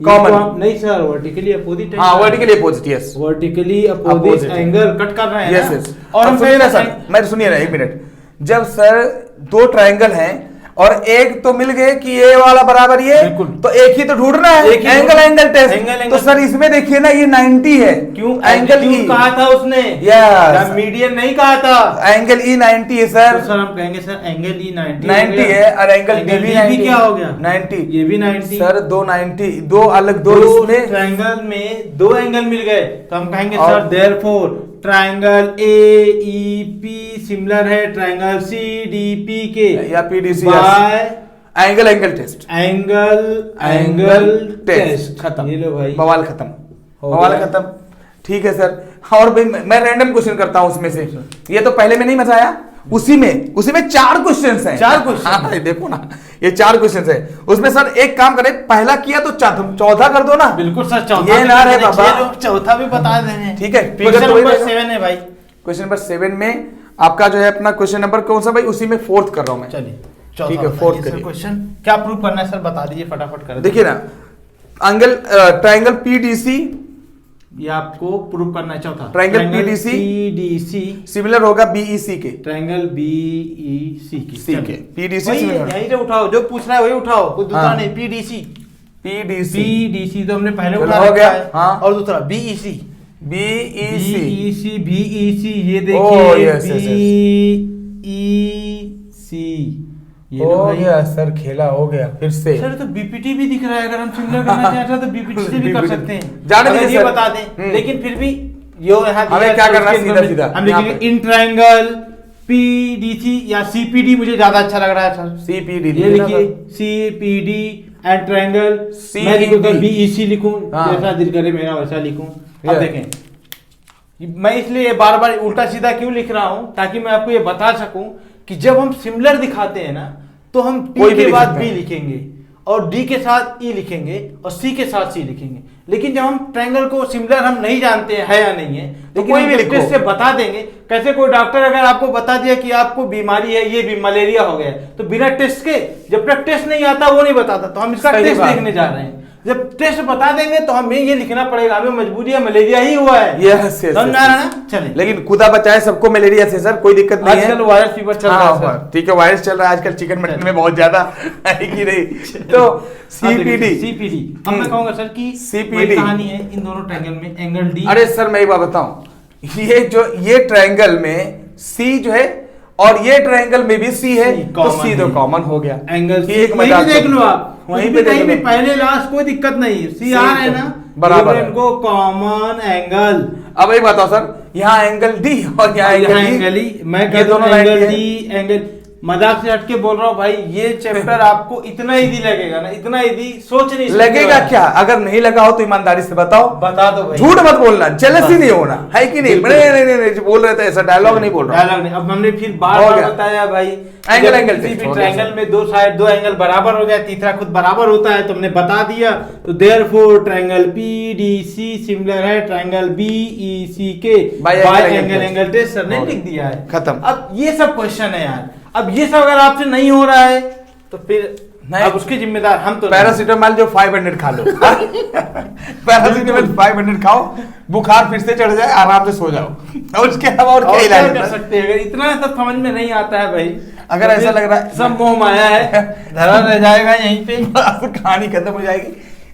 Common। नहीं सर, वर्टिकली अपोजिट है। हाँ vertically opposite, yes vertically opposite angle cut कर रहे हैं यस ना? यस। और हम सुनिए ना सर, मैं सुनिए ना 1 मिनट, जब सर 2 ट्राइंगल हैं और एक तो मिल गए कि ये वाला बराबर ये, बिल्कुल। तो एक ही तो ढूंढना है, एक ही एंगल एंगल टेस्ट। एंगल तो सर इसमें देखिए ना ये 90 है, क्यों एंगल एंगल E कहा था उसने, यस, मीडियन नहीं कहा था। एंगल E 90 है सर, तो सर हम कहेंगे सर एंगल E 90 है, और एंगल D भी 90 क्या हो गया, 90, ये भी 90 सर 2 90, दो अलग दो दो इसमें ट्रायंगल में 2 एंगल मिल गए, तो हम कहेंगे और- sir therefore triangle AEP similar है ट्रायंगल CDP के, या PDC by angle angle test, angle test. खत्म, ये लो भाई, बवाल खत्म, हो बवाल गया। खत्म। ठीक है सर। और भाई मैं रैंडम क्वेश्चन करता हूं उसमें से, ये तो पहले में नहीं बताया, उसी में 4 क्वेश्चंस हैं, 4 क्वेश्चन। हाँ देखो ना, ये 4 क्वेश्चंस है, उसमें सर एक काम करें, पहला किया तो चौथा कर दो ना। बिल्कुल सर, चौथा ये भी ना कर रहे देना, बाबा। 6 लोग चौथा भी बता दे रहे हैं। ठीक है, क्वेश्चन नंबर 7 है भाई, क्वेश्चन नंबर 7 में आपका जो है अपना क्वेश्चन नंबर कौन सा भाई, उसी में 4th कर रहा हूं मैं। चलिए ठीक है, 4th करिए। क्वेश्चन क्या प्रूव करना है सर, बता दीजिए फटाफट कर। देखिए ना, एंगल ट्रायंगल PDC ये आपको प्रूव करना है, चौथा ट्रायंगल PDC सिमिलर होगा BEC के, ट्रायंगल BEC के PDC वही सिमिलर, यहीं से उठाओ, जो पूछ रहा है वही उठाओ, कोई दूसरा हाँ। नहीं। PDC तो हमने पहले चलो, उठा हो रखा गया, है। हाँ। और दूसरा BEC ये ओह, देखिए yes, yes, BEC ये लो हो भाई। गया सर, खेला हो गया फिर से। सर तो BPT भी दिख रहा है, अगर हम सिमिलर करना चाहते हैं तो BPT से भी कर BPT सकते हैं, जाने अगर दीजिए ये सर। बता दें। लेकिन फिर भी यो यहाँ हमें दिया है, क्या तो करना है, उसके सीधा अंदर सीधा हम यहाँ लिखेंगे पे। इन ट्रायंगल PDC या CPD, मुझे ज्यादा अच्छा लग रहा है सर। CPD ये लिखिए CPD एंड ट्रायंगल, मैं लिखूं तो BEC लिखूं, हाँ। जैसा दिल करे मेरा वैसा लिखूं। अब Yeah. देखें, मैं इसलिए बार बार उल्टा सीधा क्यों लिख रहा हूं, ताकि मैं आपको ये बता सकूं कि जब हम सिमिलर दिखाते हैं ना, तो हम कोई P भी के लिख बाद सकते B हैं। लिखेंगे और D के साथ E लिखेंगे और C के साथ C लिखेंगे। लेकिन जब हम ट्रायंगल को सिमिलर हम नहीं जानते हैं है या नहीं है, तो लेकिन कोई हम भी टेस्ट लिखो। से बता देंगे। कैसे कोई डॉक्टर अगर आपको बता दिया कि आपको बीमारी है, ये भी मलेरिया हो गया है, तो बिना टेस्ट के, जब तक टेस्ट नहीं आता वो नहीं बताता, तो हम इसका सही टेस्ट बात। देखने जा रहे हैं। जब टेस्ट बता देंगे तो हमें ये लिखना पड़ेगा, हमें मजबूरी है, मलेरिया ही हुआ है। Yes, yes, समझ में आ रहा है ना? चले, लेकिन खुदा बचाए सबको मलेरिया से सर, कोई दिक्कत नहीं है। आजकल वायरस फीवर चल रहा है सर। हाँ, ठीक है, वायरस चल रहा है आजकल, चिकन मटन में बहुत ज्यादा है कि नहीं। तो CPD अब मैं कहूंगा सर कि CPD वही कहानी है इन दोनों ट्रायंगल में, एंगल D। अरे सर मैं एक बात बताऊं, ये ट्रायंगल में C जो है और ये ट्रायंगल में भी C है, C तो common C तो है। कॉमन हो गया। एंगल ये एक वहीं मजाक पे देख तो- लो आप, वहीं वहीं पे पे कहीं देख भी लो। पहले लास्ट कोई दिक्कत नहीं, C आ रहा है ना, बराबर है। इनको कॉमन एंगल। अब एक बताओ सर, यहाँ एंगल D और यहाँ एंगल एंगल E, E, मैं ये कहता दोनों हूं लाइन एंगल है। D एंगल मजाक से हटके बोल रहा हूँ भाई, ये चैप्टर आपको इतना इजी लगेगा ना, इतना इजी सोच नहीं सकते लगेगा हो। क्या? अगर नहीं लगा हो तो ईमानदारी से बताओ, बता दो भाई, झूठ मत बोलना, जेलसी नहीं होना, है कि नहीं? बिल्कुल। नहीं नहीं नहीं बोल रहे थे, ऐसा डायलॉग नहीं बोल रहा। डायलॉग नहीं। अब हमने फिर हो बार गया। बताया भाई, एंगल जब एंगल किसी टेस्ट भी हो गया ट्रायंगल में दो साइड दो एंगल बराबर हो जाए, तीसरा खुद बराबर होता है, तुमने बता दिया। तो देयरफॉर ट्रायंगल PDC सिमिलर है ट्रायंगल BEC के by angle angle test sir ने लिख दिया है। खत्म। अब ये सब क्वेश्चन है यार, अब ये सब अगर आपसे नहीं हो रहा है तो फिर नहीं। अब उसके जिम्मेदार हम तो नहीं। पैरासीटामोल जो 500 खा लो, पैरासीटामोल 500 खाओ, बुखार फिर से चढ़ जाए, आराम से सो जाओ, और उसके अलावा और क्या और क्या इलाज कर है? सकते हैं? अगर इतना सब समझ में नहीं आता है भाई, अगर तो ऐसा फिर लग रहा है सब मोह माया है, धरा रह जाएगा यहीं पे। फिर कहानी खत्म हो जाएगी।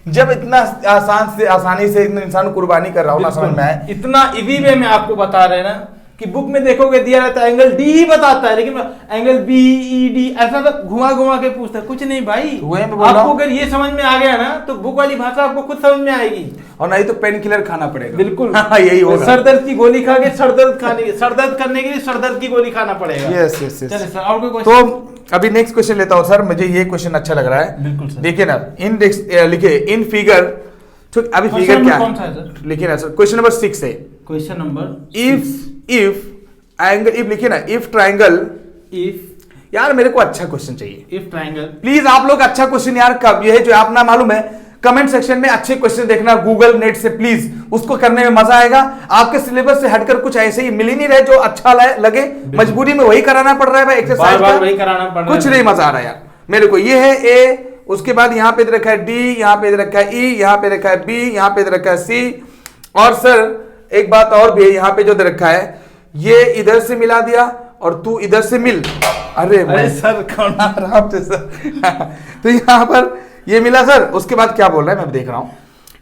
जब इतना आसानी से इंसान कुर्बानी कर रहा हो ना, समझ में आए। इतना इजी वे में आपको बता रहे हैं ना कि बुक में देखोगे दिया रहता है एंगल डी ही बताता है, लेकिन एंगल BED ऐसा तो घुमा घुमा के पूछता है, कुछ नहीं भाई। वही मैं बोल रहा आपको हूं। अगर ये समझ में आ गया ना तो बुक वाली भाषा आपको खुद समझ में आएगी। और नहीं तो पेन किलर खाना पड़ेगा। बिल्कुल हाँ, यही होगा। सरदर्द की गोली खा के सरदर्द करने के लिए सरदर्द की गोली खाना पड़ेगा। Yes yes yes. चलिए सर, और कोई क्वेश्चन? तो अभी नेक्स्ट क्वेश्चन लेता हूं सर, मुझे ये क्वेश्चन अच्छा लग रहा है। बिल्कुल सर। देखिए ना, लिखिए इन फिगर, तो अभी क्वेश्चन फिगर क्या नंबर है? कौन सा है सर? लिखिए ना सर, क्वेश्चन नंबर 6 है। Question number if angle, if लिखिए ना, इफ ट्राइंगल, इफ यार मेरे को अच्छा क्वेश्चन चाहिए इफ ट्रायंगल। प्लीज। आप लोग अच्छा क्वेश्चन यार, कब ये है जो आप ना मालूम है, कमेंट सेक्शन में अच्छे क्वेश्चन देखना गूगल नेट से प्लीज, उसको करने में मजा आएगा। आपके सिलेबस से हटकर कुछ ऐसे ही मिल ही नहीं रहे जो अच्छा लगे, मजबूरी में वही कराना पड़ रहा है भाई, एक्सरसाइज बार-बार वही कराना पड़ रहा है। कुछ नहीं मजा आ रहा यार मेरे को। ये है ए, उसके बाद यहाँ पे दे रखा है डी, यहाँ पे दे रखा है ई, यहाँ पे रखा है बी, यहाँ पे दे रखा है सी, और सर एक बात और भी है, यहाँ पे जो दे रखा है ये इधर से मिला दिया और तू इधर से मिल। अरे सर कौन आराम से सर। तो यहाँ पर ये मिला सर, उसके बाद क्या बोल रहा है मैं देख रहा हूं,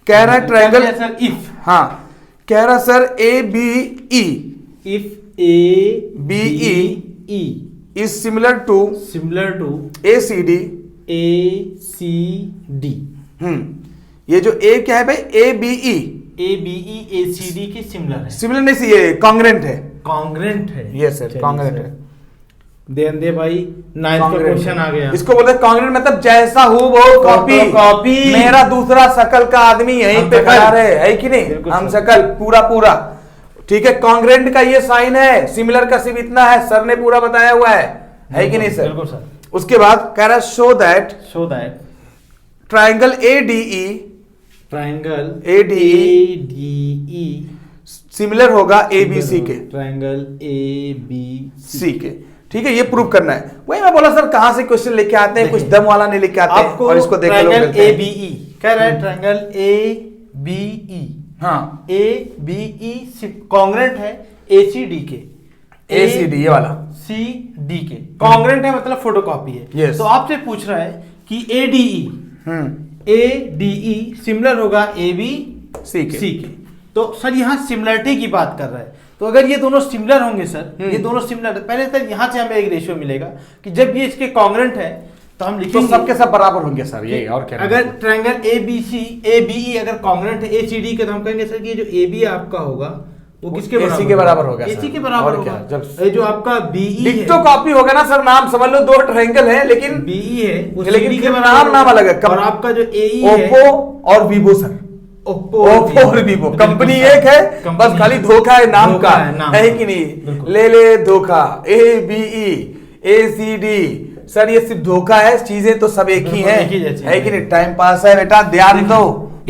कह रहा है ट्रायंगल, सर इफ, हाँ कह रहा sir ABE, if ABE is similar to ACD। ACD। ये जो A क्या है भाई, ABE ACD की सिमिलर है, सिमिलर नहीं सी, ये कांग्रेंट है। कांग्रेंट है। ये सर कांग्रेंट है। दे भाई, 9th का क्वेश्चन आ गया। इसको बोलते हैं कांग्रेंट, मतलब जैसा हूँ वो कॉपी। कॉपी मेरा दूसरा शकल का आदमी यहीं पे खड़ा है कि नहीं, बिल्कुल हम सर। शकल पूरा ठीक है। कांग्रेंट का ये साइन है, सिमिलर का सिर्फ इतना है, सर ने पूरा बताया हुआ है कि नहीं सर? बिल्कुल सर। उसके बाद कह रहा है show that triangle triangle ADE similar होगा ABC के, ट्रायंगल ABC C के। ठीक है, ये प्रूव करना है। वही मैं बोला सर, कहां से क्वेश्चन लेके आते हैं, कुछ दम वाला नहीं लेके आते हैं, आपको और इसको देख लो। ट्रायंगल ABE कह रहा है, ट्रायंगल ABE, हाँ ABE कांग्रेंट है ACD के, ACD ये वाला CD के कांग्रेंट है, मतलब फोटोकॉपी है। Yes. तो आपसे पूछ रहा है कि ADE सिमिलर होगा C ABC के। तो सर यहाँ सिमिलरिटी की बात कर रहा है, तो अगर ये दोनों सिमिलर होंगे सर, ये दोनों सिमिलर, पहले सर यहाँ से हमें एक रेशियो मिलेगा कि जब ये इसके कांग्रेंट है तो हम तो लिखेंगे सबके सब बराबर होंगे सर, ये और क्या। अगर ट्रायंगल ABE अगर कांग्रेंट है ACD के, तो हम कहेंगे सर कि ये जो AB आपका होगा वो किसके AC के बराबर होगा सर। AC के बराबर और क्या, होगा। जब ये जो आपका BE है, डिक्टो कॉपी होगा ना सर, नाम समझ लो, दो ट्रायंगल है लेकिन BE है वो लेकिन CD फिर बराबर नाम होगा। अलग है। और आपका जो AE है ओप्पो और वीवो सर, ओप्पो और वीवो कंपनी एक है, बस खाली धोखा है नाम का, है कि नहीं? ले धोखा, ABE ACD सर, ये सिर्फ धोखा है, चीजें तो सब एक ही हैं, है कि नहीं? टाइम पास है बेटा, ध्यान दो,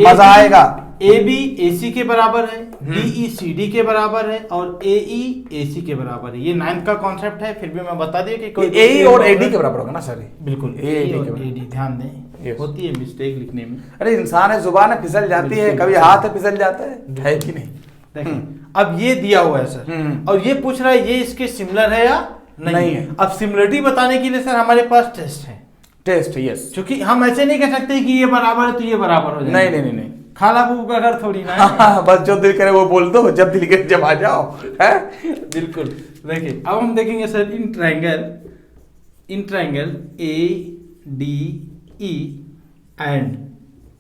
मजा आएगा। AB AC के बराबर है, DE CD के बराबर है, और AE AC के बराबर है। ये 9th का कॉन्सेप्ट है, फिर भी मैं बता दिया कि कोई AE और AD के बराबर होगा ना सर? बिल्कुल AD और के बराबर। AD, ध्यान दें, होती है मिस्टेक लिखने में। अरे इंसान है, जुबान है, फिसल जाती है, कभी हाथ है फिसल जाता है कि नहीं? देखिए अब ये दिया हुआ है सर, और ये पूछ रहा है ये इसके सिमिलर है या नहीं है। अब सिमिलरिटी बताने के लिए सर हमारे पास टेस्ट है, टेस्ट, यस। क्योंकि हम ऐसे नहीं कह सकते कि ये बराबर है तो ये बराबर हो जाए। नहीं खाला बू का घर थोड़ी ना है। हाँ, बस जो दिल करे वो बोल दो, जब दिल करे जब आ जाओ, है? बिल्कुल। देखिए अब हम देखेंगे sir in triangle ADE and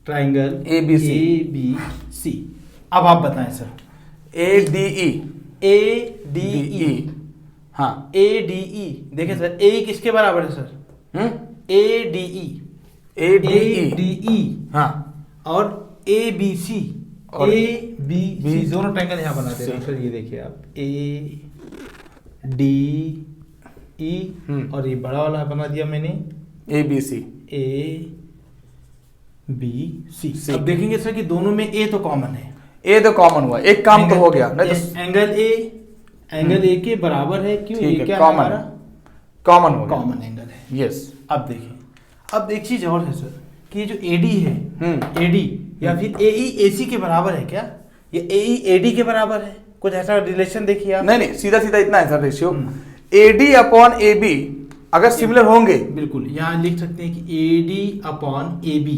triangle ABC। अब आप बताएं सर। ADE ADE हाँ ADE, देखिए सर AE किसके बराबर है सर? ADE, ADE, हाँ, और ABC, और ABC दोनों ट्रायंगल यहाँ बना दे रहे हैं सर। ये देखिए आप ADE और ये बड़ा वाला बना दिया मैंने ABC। ABC। अब देखेंगे सर कि दोनों में A तो कॉमन है, ए तो कॉमन हुआ, एक काम तो हो गया, नहीं तो एंगल ए के बराबर है। क्यों? ठीक ये है, क्या कॉमन है? कॉमन हो गया, कॉमन एंगल है। यस। अब देखिए, अब एक चीज और है सर कि ये जो AD है, AD या फिर AE AC के बराबर है क्या? ये AE AD के बराबर है? कुछ ऐसा रिलेशन देखिए आप। नहीं सीधा सीधा इतना है sir ratio, AD upon AB अगर सिमिलर होंगे, बिल्कुल यहाँ लिख सकते हैं कि AD अपॉन AB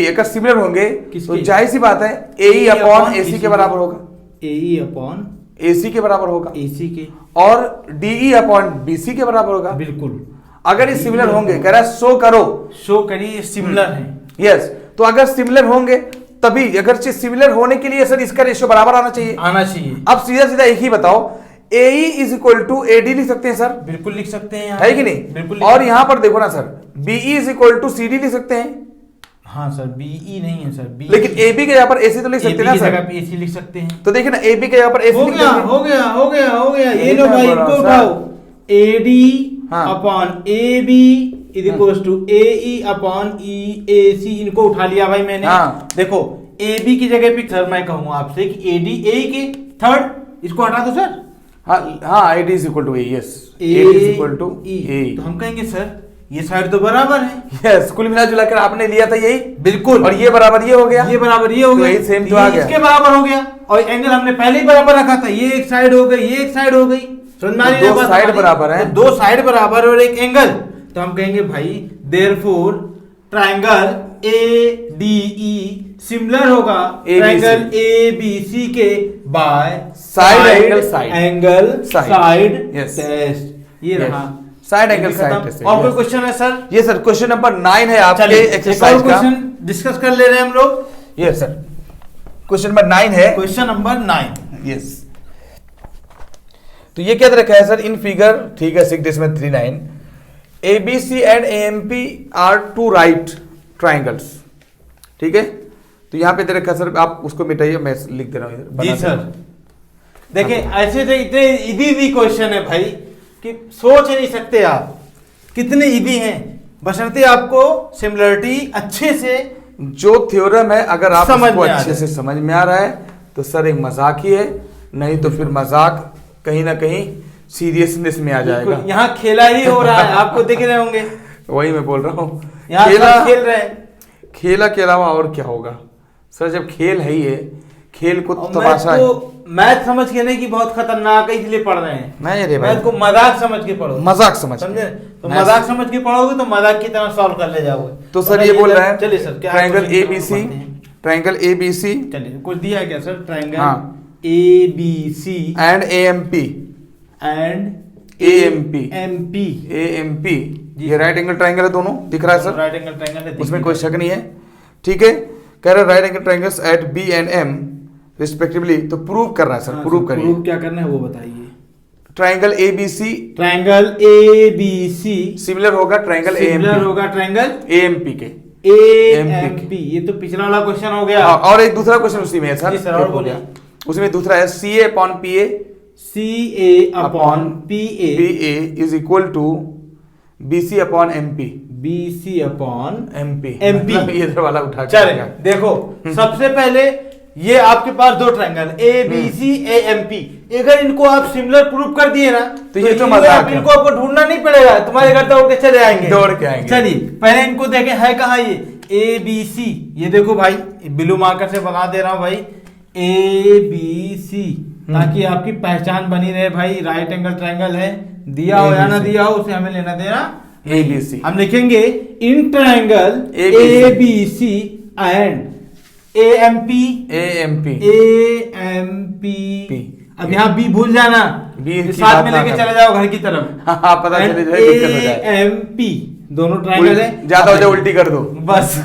अगर सिमिलर होंगे तो जाहिर सी बात है AE अपॉन AC के बराबर होगा, AE अपॉन AC के बराबर होगा, AC के, और DE अपॉन BC के बराबर होगा। बिल्कुल। अगर ये सिमिलर होंगे, कह रहा है शो करो, शो करिए सिमिलर है। यस, तो अगर सिमिलर होंगे तभी, अगर सिमिलर होने के लिए सर इसका रेशियो बराबर आना चाहिए, अब सीधा सीधा एक ही बताओ, AE is equal to AD लिख सकते हैं सर? बिल्कुल लिख सकते हैं, है कि नहीं? बिल्कुल। और यहां पर देखो ना sir, BE is equal to CD लिख सकते हैं। हाँ सर, BE नहीं है सर, BE। लेकिन AB के यहाँ पर AC तो लिख सकते हैं ना सर? AC लिख सकते हैं। तो देखिए ना, AB के यहाँ पर AC हो लिख गया, देंगे। हो गया। ये लो भाई, इनको उठाओ। AD upon AB is equal to AE upon AC, इनको उठा लिया भाई मैंने। देखो AB की जगह पे सर मैं कहूँ आपसे कि AD AE के थर्ड, इसको हटा दो सर। हाँ, AD is equal to AE, yes, AD is equal to AE। तो हम कहेंगे सर ये साइड तो बराबर है। यस, कुल मिला जुला कर आपने लिया था यही, बिल्कुल। और ये बराबर ये हो गया, ये बराबर ये हो गया, यही सेम तो आ गया, इसके बराबर हो गया। और एंगल हमने पहले ही बराबर रखा था, ये एक साइड हो गई, ये एक साइड हो गई, समझ में आ रही है? दो साइड बराबर है, दो साइड बराबर और एक एंगल, तो हम कहेंगे भाई देयरफॉर ट्रायंगल ADE सिमिलर होगा ट्रायंगल ABC के by side angle side test. ये रहा साइड एंगल साइड टेस्ट। और कोई क्वेश्चन है सर? ये सर क्वेश्चन नंबर 9 है आपके एक्सरसाइज का, क्वेश्चन डिस्कस कर ले रहे हैं हम लोग। यस सर, क्वेश्चन नंबर 9 है, क्वेश्चन नंबर 9। यस। तो ये क्या रखा है सर इन फिगर, ठीक है, 6.39 ABC and AMP are two right triangles, ठीक है। तो यहाँ पे दे रखा है सर, आप उसको मिटाइए, मैं लिख दे रहा हूँ। जी सर, देखिए ऐसे तो इतने इजी क्वेश्चन है भाई कि सोच ही नहीं सकते आप कितने इजी हैं, बशर्ते आपको सिमिलरिटी अच्छे से, जो थ्योरम है अगर आप इसको अच्छे से समझ में आ रहा है तो सर एक मजाक ही है, नहीं तो फिर मजाक कहीं ना कहीं सीरियसनेस में आ जाएगा। यहाँ खेला ही हो रहा है, आपको दिख रहे होंगे, वही मैं बोल रहा हूँ, खेला खेल रहे हैं। खेला के अलावा और क्या होगा सर, जब खेल है ही है, खेल को तमाशा है। मैथ समझ के नहीं कि बहुत खतरनाक है इसलिए पढ़ रहे हैं, नहीं रे मैथ को मजाक समझ के पढ़ो, मजाक समझ, समझे? तो मजाक समझ के पढ़ोगे तो मजाक की तरह सॉल्व कर ले जाओगे। तो सर ये बोल रहे हैं, चलिए sir, triangle ABC, triangle ABC, चलिए कुछ दिया क्या sir? Triangle ABC and AMP AMP ये राइट एंगल ट्रायंगल है, दोनों दिख रहा है सर, राइट एंगल ट्रायंगल है, उसमें कोई शक नहीं है, ठीक है। कह रहा है right angle triangles at B and M respectively, तो प्रूव कर रहा है सर, प्रूव करिए। प्रूव क्या करना है वो बताइए। ट्रायंगल ABC सिमिलर होगा ट्रायंगल AMP के, AMP। ये तो पिछला वाला क्वेश्चन हो गया। और एक दूसरा क्वेश्चन उसी में है सर, और बोलिए। उसमें दूसरा है CA upon PA is equal to BC upon MP ये वाला उठा के चले देखो, सबसे पहले ये आपके पास दो ट्रायंगल ABC AMP, अगर इनको आप सिमिलर प्रूव कर दिए ना तो ये तो मजाक है, इनको आपको ढूंढना नहीं पड़ेगा, तुम्हारे घर दौड़ के चले आएंगे, दौड़ के आएंगे। चलिए पहले इनको देखें है कहाँ ये ABC, ये देखो भाई ब्लू मार्कर से बना दे रहा हूं भाई ABC, ताकि आपकी पहचान बनी रहे भाई, राइट एंगल ट्रायंगल है, दिया हो या ना दिया हो उसे हमें लेना देना ABC। हम लिखेंगे in triangle ABC and AMP। अब यहाँ B भूल जाना, साथ में लेके चले जाओ घर की तरफ, पता चले जाए, दिक्कत हो जाए। AMP दोनों ट्रायंगल है, ज्यादा हो जाए उल्टी कर दो बस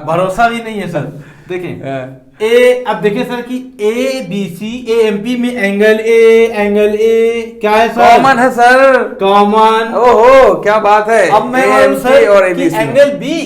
भरोसा भी नहीं है सर। देखें ए, अब देखिए सर कि A B C A M P में एंगल ए क्या है सर? कॉमन है सर, कॉमन। ओहो क्या बात है। अब मैं बोलूं सर और कि एंगल बी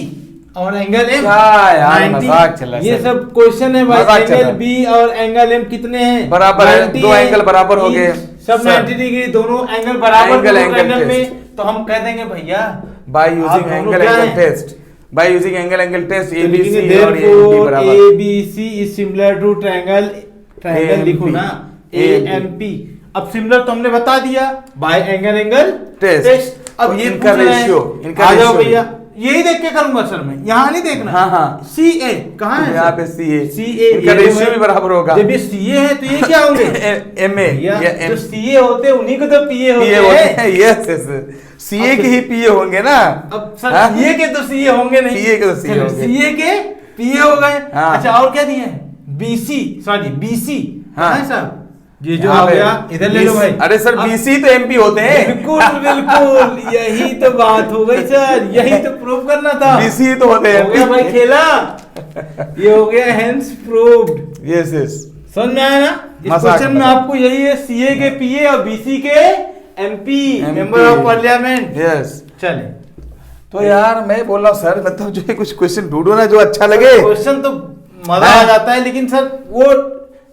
और एंगल एम, क्या यार मजाक चल रहा है ये सर। सब क्वेश्चन है भाई। एंगल बी और एंगल एम कितने हैं? बराबर है, दो एंगल बराबर हो गए सब 90 डिग्री, दोनों एंगल बराबर एंगल में, तो हम कह देंगे भैया by using angle test, by using angle test ABC और therefore बराबर, ABC is similar to triangle लिखो ना AMP। अब सिमिलर तो हमने बता दिया बाय एंगल टेस्ट। अब ये इनका रेशियो, इनका आ जाओ रेशियो भैया, यही देख के करूंगा सर मैं, यहाँ नहीं देखना। हाँ CA कहाँ है? यहाँ पे CA इनका रेशियो भी बराबर होगा। जब ये CA है तो ये क्या होंगे? MA या जो CA होते हैं उन्हीं को तो PA होते हैं। यस CA के ही PA होंगे ना। अब सर CA के तो CA होंगे नहीं, CA के तो CA होंगे, CA के PA हो गए। हाँ। अच्छा और क्या दिए हैं? BC हाँ साहब, ये जो हो गया इधर ले लो भाई। अरे सर BC तो MP होते हैं। बिल्कुल यही तो बात हो गई सर, यही तो प्रूव करना था। BC तो होते हैं। हो गया भाई खेला, ये हो गया हेंस प्रूव्ड। यस समझ में आया ना? इस क्वेश्चन में आपको यही है, CA के PA और BC के MP member of parliament. Yes चले तो यार मैं बोल रहा हूँ सर, मतलब जो है कुछ क्वेश्चन ढूंढो ना जो अच्छा लगे। क्वेश्चन तो मजा आ जाता है, लेकिन सर वो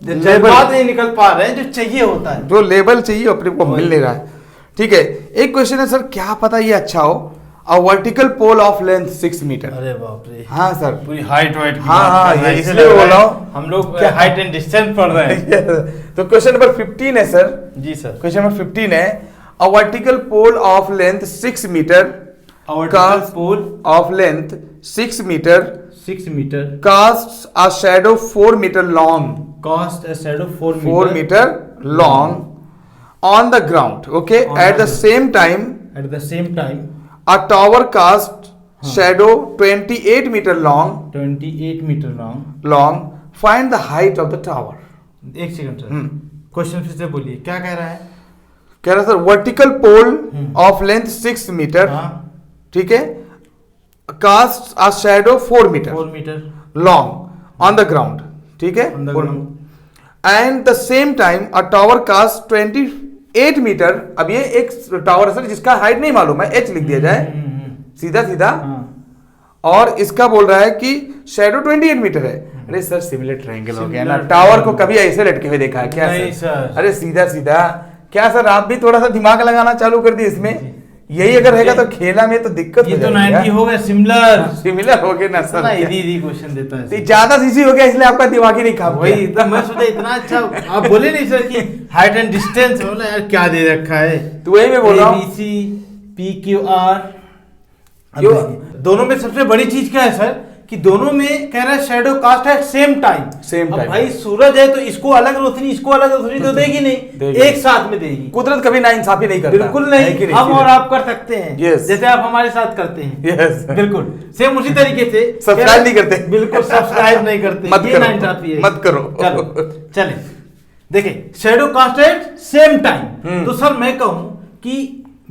बात नहीं निकल पा रहे हैं जो चाहिए होता है, जो लेवल चाहिए अपने को मिल नहीं रहा है। ठीक है, एक क्वेश्चन है सर, क्या पता ये अच्छा हो। A vertical pole of length 6 metre. अरे बाप रे। हाँ सर, पूरी हाइट वाइट। हाँ ये इसलिए बोल रहा हूँ, हम लोग हाइट एंड डिस्टेंस पढ़ रहे हैं। तो क्वेश्चन नंबर 15 है सर। जी सर। क्वेश्चन नंबर 15 है, a vertical pole of length 6 metre, pole of length 6 metre 6 metre casts a shadow 4 meter long, cast a shadow 4 meter long on the ground. Okay, at the same time a tower casts shadow 28 meter long. 28 meter long. Find the height of the tower. एक second sir, question फिर से बोलिए, क्या कह रहा है? कह रहा sir vertical pole of length 6 metre, ठीक है, casts a shadow 4 meter long on the ground, ठीक है, and the same time a tower casts 28 meter. अब ये एक टावर है सर जिसका हाइट नहीं मालूम है, H लिख दिया जाए सीधा और इसका बोल रहा है कि शैडो 28 मीटर है। अरे सर सिमिलर ट्रायंगल हो गया ना, टावर को कभी ऐसे लटके हुए देखा है क्या? नहीं सर। अरे सीधा क्या सर, आप भी थोड़ा सा दिमाग लगाना चालू कर दिए इसमें। यही अगर रहेगा तो खेला में तो दिक्कत ये तो 90 हो गया, सिमिलर हो गया ना सर। इजी क्वेश्चन देता है, ज्यादा इजी हो गया इसलिए आपका दिमाग ही नहीं खा। वही तो मैं सोचा, इतना अच्छा आप बोले नहीं सर कि हाइट एंड डिस्टेंस, बोला यार क्या दे रखा है, तो वही मैं बोल रहा हूँ। ABC PQR, दोनों में सबसे बड़ी चीज क्या है सर कि दोनों में कह रहा है शैडो कास्ट है सेम टाइम। भाई सूरज है तो इसको अलग रोशनी तो देगी नहीं, एक साथ में देगी। कुदरत कभी नाइंसाफी नहीं करता, बिल्कुल नहीं। हम और आप कर सकते हैं, जैसे आप हमारे साथ करते हैं, बिल्कुल सेम उसी तरीके से। सब्सक्राइब नहीं करते, बिल्कुल सब्सक्राइब नहीं करते, ये नाइंसाफी है, मत करो। चले देखिए, shadow cast at same time. तो सर मैं कहूं कि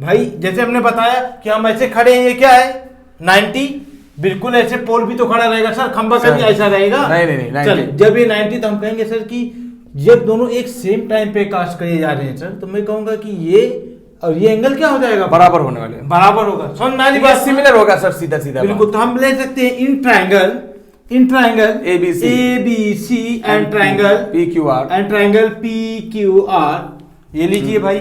भाई जैसे हमने बताया कि हम ऐसे खड़े हैं, ये क्या है 90, बिल्कुल ऐसे पोल भी तो खड़ा रहेगा सर, खंबा का भी ऐसा रहेगा। नहीं चल जब ये 90, तो हम कहेंगे सर कि जब दोनों एक सेम टाइम पे कास्ट किए जा रहे हैं सर, तो मैं कहूंगा कि ये और ये एंगल क्या हो जाएगा? बराबर होने वाले, बराबर होगा। समझ में आ रही बात? सिमिलर होगा सर, सीधा बिल्कुल। तो हम ले सकते हैं इन triangle ABC and triangle PQR। ये लीजिए भाई,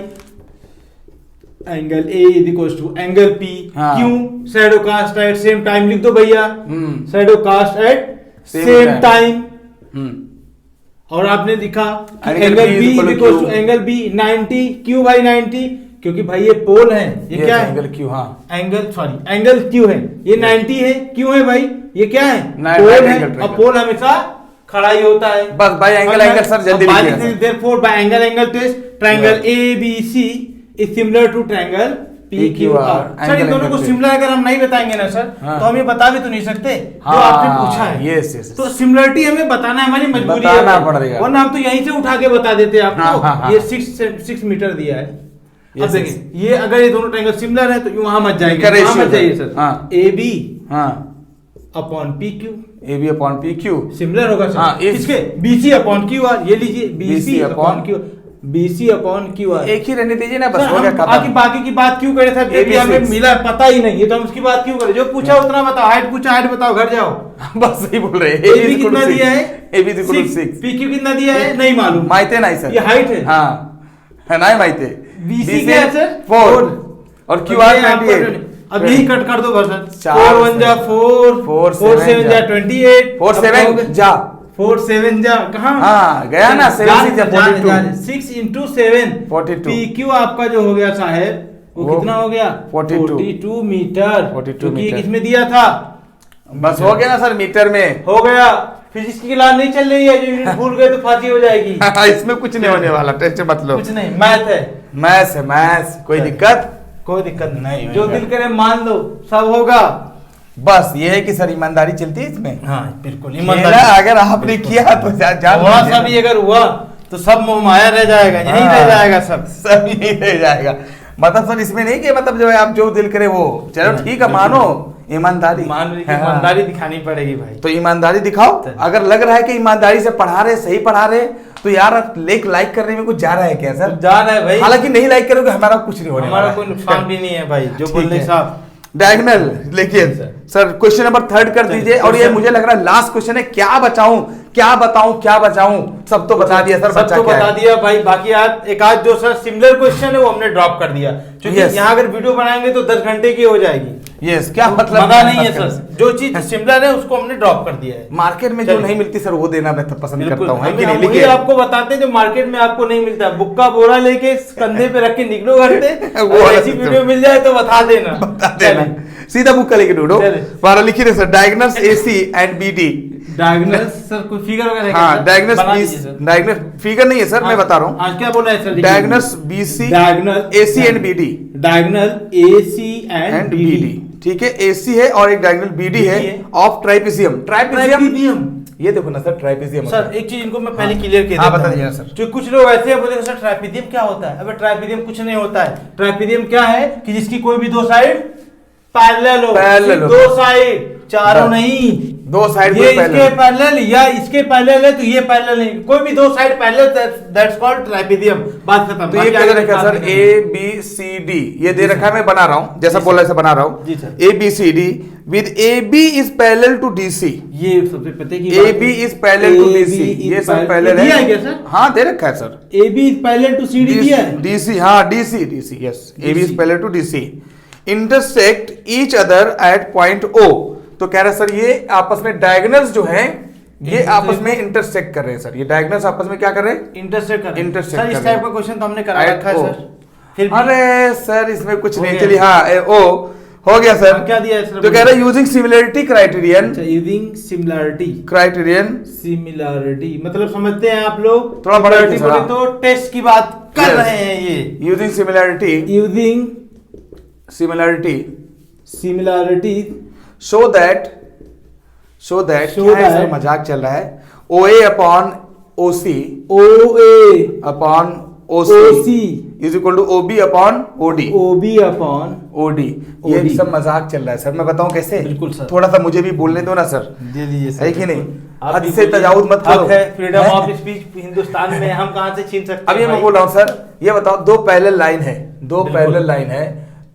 angle A is equal to angle P। क्यों? Shadow cast at same time लिख दो भैया, shadow cast at same time. और आपने लिखा angle B is equal to angle B 90। क्यों भाई 90? क्योंकि भाई ये पोल है, ये क्या है? Angle Q। एंगल Q है, ये 90 है। क्यों है भाई? ये क्या है? पोल है, और पोल हमेशा खड़ा ही होता है। बस भाई एंगल सर जल्दी लिखिए। Therefore by angle test triangle ABC is similar to triangle PQR। Sir इन दोनों को सिमिलर अगर हम नहीं बताएंगे ना सर, तो हम ये बता भी तो नहीं सकते जो आपने पूछा है। तो सिमिलरिटी हमें बताना हमारी मजबूरी है, वरना हम तो यहीं से उठा के बता देते आपको। ये 6 मीटर दिया है। अब देखिए, ये अगर ये दोनों ट्रायंगल सिमिलर है तो वहां मत जाइए, वहां मत जाइए sir. AB upon P Q, A B upon P Q similar होगा सर। हाँ, इसके बीसी अपॉन क्यू आर, ये लीजिए BC upon Q, BC upon Q R. एक ही रहने दीजिए ना, बस सर, हो गया हम खत्म। बाकी की बात क्यों करे सर, AB जब हमें 6 मिला पता ही नहीं है तो हम उसकी बात क्यों करें? जो पूछा उतना बताओ, हाइट पूछा हाइट बताओ, घर जाओ। बस सही बोल रहे हैं। AB कितना दिया है? AB is equal to 6, PQ कितना दिया है? नहीं मालूम, माहिती नाही सर, ये हाइट है। हाँ है नहीं माहिती। BC क्या है सर? 4 और क्यू आर 28। अब यही कट कर दो बस सर। 4 4 1 जा 4, 4 7 जा 28, 4 7 जा 4 7 जा कहाँ? हाँ गया ना, 7 6 जा 42, 6 into 7 42। PQ आपका जो हो गया साहब वो कितना हो गया? 42 मीटर। 42 क्योंकि मीटर। किसमें दिया था? बस हो गया ना सर, मीटर में। हो गया। फिजिक्स की क्लास नहीं चल रही है, जो यूनिट भूल गए तो फांसी हो जाएगी। इसमें कुछ नहीं होने वाला, टेंशन मत लो। कुछ नहीं, मैथ है। मैथ्स है, मैथ्स, कोई दिक्कत कोई दिक्कत नहीं जो होगा। दिल करे मान लो, सब होगा। बस ये है कि सर ईमानदारी चलती है इसमें। हाँ बिल्कुल खेला अगर आपने किया तो जान हुआ लीजिए। सब, अगर हुआ तो सब मोह माया रह जाएगा, यही हाँ। रह जाएगा सब। सब यही रह जाएगा। मतलब सर इसमें नहीं कि मतलब जो है आप जो दिल करे वो, चलो ठीक है मानो, ईमानदारी ईमानदारी दिखानी पड़ेगी भाई। तो ईमानदारी दिखाओ। अगर लग रहा है कि ईमानदारी से पढ़ा रहे, सही पढ़ा रहे, तो यार लाइक करने में कुछ जा रहा है क्या सर? जा रहा है भाई। हालांकि नहीं लाइक करोगे हमारा कुछ नहीं होने हमारा वाला कोई है। नुकसान भी नहीं है भाई, जो ठीक बोल रहे है। साहब। डायगोनल लिखिए सर, क्वेश्चन नंबर 3 कर दीजिए। और ये मुझे लग रहा है लास्ट क्वेश्चन है, क्या बचाऊं क्या बताऊं, सब तो बता दिया सर, सब बचा तो क्या बता है? दिया भाई। बाकी आज एक आध जो सर सिमिलर क्वेश्चन है वो हमने ड्रॉप कर दिया, क्योंकि Yes. यहाँ अगर वीडियो बनाएंगे तो 10 घंटे की हो जाएगी। यस, क्या मतलब मजा नहीं है सर, जो चीज सिमिलर है उसको हमने ड्रॉप कर दिया है। मार्केट में जो नहीं मिलती सर वो देना मैं तो पसंद करता हूँ, है कि नहीं? हम वही लिखिए आपको बताते हैं जो मार्केट में आपको नहीं मिलता। बुक्का बोरा लेके कंधे पे रख के निकलो घर से, वो अगर वाला ऐसी system। वीडियो मिल जाए तो बता देना। बता देना, सीधा बुक का लेके ढूंढो। चलिए। बारह लिखिए sir, diagonals AC and BD। Diagonal sir कोई फिगर वगैरह है क्या हाँ सर? डायगोनल्स बना दीजिए सर। डायगोनल फिगर नहीं है सर, मैं बता रहा हूँ। आज क्या बोला है sir? Diagonals BC diagonal AC and BD diagonal AC and and BD, ठीक है। AC है और एक डायगोनल BD है ऑफ ट्राइपेजियम। ट्राइपेजियम। ये देखो ना सर, ट्राइपेजियम सर एक चीज इनको मैं पहले क्लियर कर हाँ, देता बता हूं। दीजिए सर। जो कुछ लोग ऐसे हैं बोलेंगे सर ट्राइपेजियम क्या होता है? अबे ट्राइपेजियम कुछ नहीं होता है। ट्राइपेजियम क्या है कि जिसकी कोई भी दो साइड पैरेलल हो, पैरेलल हो। दो साइड, चारों नहीं, दो साइड ये इसके पैरेलल या इसके पैरेलल है तो ये पैरेलल नहीं, कोई भी दो side parallel, that's called trapezium. बात खत्म। तो ये क्या दे रखा है सर? ABCD ये दे रखा है, मैं बना रहा हूँ जैसा बोला ऐसा बना रहा हूँ। जी sir. ABCD with AB is parallel to DC। ये सबसे पते की AB is parallel to DC, ये सब पैरेलल दिया है है क्या सर? हाँ दे रखा है sir. AB is parallel to CD दिया है। DC हाँ DC yes, AB is parallel to DC, intersect each other at point O। तो कह रहा है सर ये आपस में डायगोनल्स जो हैं ये आपस में इंटरसेक्ट कर रहे हैं सर। ये डायगोनल्स आपस में क्या कर रहे हैं? इंटरसेक्ट कर Intersect सर। इस कर टाइप रहे का क्वेश्चन तो हमने करा At रखा है O। सर। फिर भी अरे सर इसमें कुछ हो नहीं, गया। चलिए हाँ ओ हो गया सर। अब क्या दिया है सर? तो कह रहा है using similarity criterion. Using similarity. Criterion similarity मतलब समझते हैं आप लोग? थोड़ा बड़ा Similarity लिखिए बोले सर। तो टेस्ट की बात कर Yes. रहे हैं ये। Using similarity using similarity show that Show क्या है सर? that- मजाक चल रहा है। OA upon OC OA upon OC OC is equal to OB upon OD। OB upon OD ये OD। सब मजाक चल रहा है सर, मैं बताऊं कैसे? बिल्कुल सर। थोड़ा सा मुझे भी बोलने दो ना सर, दे दीजिए सर। है कि नहीं? आप हद भी से बोलिए। तजावुज मत हक करो। है, फ्रीडम हैं? ऑफ स्पीच हिंदुस्तान में, हम कहां से छीन सकते अब ये हैं मैं भाई? बोल रहा हूँ सर, ये बताओ दो पैरेलल लाइन है, दो बिल्कुल। पैरेलल लाइन है,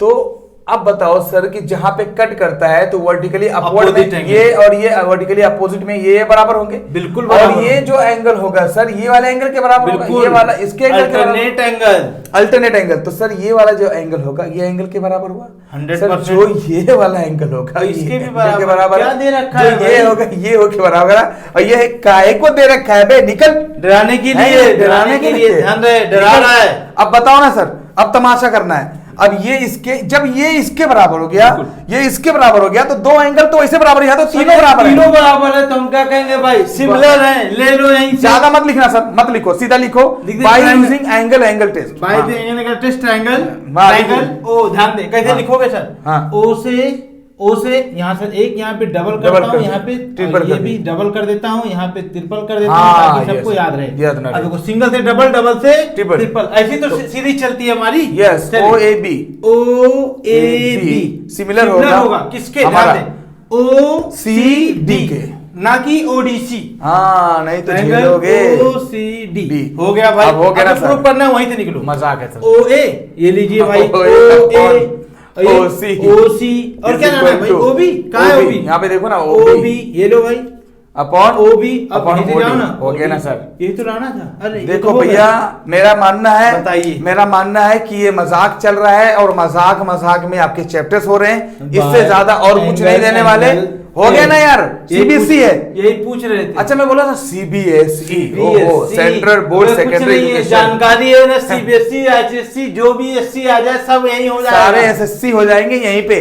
तो अब बताओ सर कि जहां पे कट करता है तो वर्टिकली अपवर्ड Opposite में angle। ये और ये वर्टिकली अपोजिट में ये बराबर होंगे। बिल्कुल और बराबर ये जो एंगल होगा सर ये वाला एंगल के बराबर होगा, बिल्कुल। ये वाला इसके एंगल के बराबर। Alternate angle. अल्टरनेट एंगल, तो सर ये वाला जो एंगल होगा ये एंगल के बराबर हुआ। 100%। सर जो ये वाला एंगल होगा तो इसके ये भी एंगल के बराबर। क्या है। दे रखा जो है ये भाई? होगा ये हो के बराबर है। और ये काहे को दे रखा है बे? निकल। डराने के लिए, डराने के लिए ध्यान रहे, डरा रहा है। अब बताओ ना सर, अब तमाशा करना है। अब ये इसके, जब ये इसके बराबर हो गया, ये इसके बराबर हो गया, तो दो एंगल तो ऐसे बराबर है, तो तीनों बराबर है। तीनों बराबर है तो हम क्या कहेंगे भाई? सिमिलर है, ले लो यहीं से। ज्यादा मत लिखना सर, मत लिखो, सीधा लिखो लिख दे by triangle। Using angle test. By the angle test triangle. हाँ, ट्रायंगल ओ ध्यान दे कैसे हाँ। लिखोगे सर? हाँ। ओ से यहाँ से एक, यहाँ पे डबल डबल करता कर हूँ, यहाँ पे ट्रिपल और ये कर भी दे। डबल कर देता हूँ, यहाँ पे ट्रिपल कर देता हाँ, हूँ ताकि सबको yes, याद रहे। याद ना अब रहे। देखो सिंगल से डबल, डबल से ट्रिपल। ट्रिपल, ऐसी तो सीधी चलती है हमारी। यस, चलिए। OAB OAB सिमिलर होगा किसके? हमारा। ध्यान दे। OCD के, ना कि ODC। हाँ नहीं तो ट्रायंगल झेलोगे। OCD D. हो गया भाई। अब हो गया ना सर। प्रूफ करना है वहीं से निकलो। मजाक है सर। OA ये लीजिए भाई, OA OC OC और क्या नाम है भाई, OB कहाँ है OB? यहाँ पे देखो ना OB ये लो भाई, अपॉन OB अब अपॉन नीचे जाओ ना, हो गया ना OB। सर। यही तो लाना था। अरे ये देखो तो हो भैया, गया। मेरा मानना है, बताइए। मेरा मानना है कि ये मजाक चल रहा है और मजाक मजाक में आपके चैप्टर्स हो रहे हैं, इससे भाई, ज्यादा और कुछ नहीं देने वाले। हो गया ना यार, सीबीएसई है। यही पूछ रहे थे। अच्छा मैं बोला था सीबीएसई, ओहो सेंट्रल बोर्ड अगर कुछ सेकेंडरी नहीं है, एजुकेशन, जानकारी है ना, सीबीएसई एचएससी जो भी एससी आ जाए सब यही हो जाएगा। सारे एसएससी हो जाएंगे यहीं पे,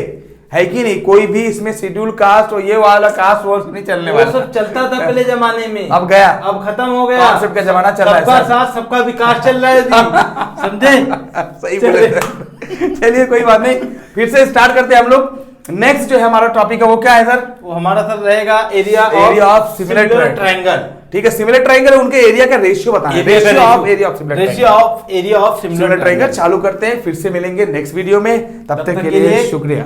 है कि नहीं? कोई भी इसमें शेड्यूल कास्ट और ये वाला कास्ट वर्स नहीं चलने वो वाला। सब चलता था पहले जमाने में, अब गया, अब खत्म हो गया। कॉन्सेप्ट का जमाना चल रहा है सबका सर। साथ सबका विकास चल रहा है जी। समझे? सही बोले सर। चलिए कोई बात नहीं, फिर से स्टार्ट करते हैं हम लोग। नेक्स्ट जो है हमारा टॉपिक है वो क्या है सर? वो हमारा सर रहेगा एरिया ऑफ सिमिलर ट्रायंगल। ठीक है, सिमिलर ट्रायंगल उनके एरिया का रेशियो बताना है, ratio of area of similar ratio of area of similar triangle. चालू करते हैं, फिर से मिलेंगे नेक्स्ट वीडियो में, तब तक के लिए शुक्रिया।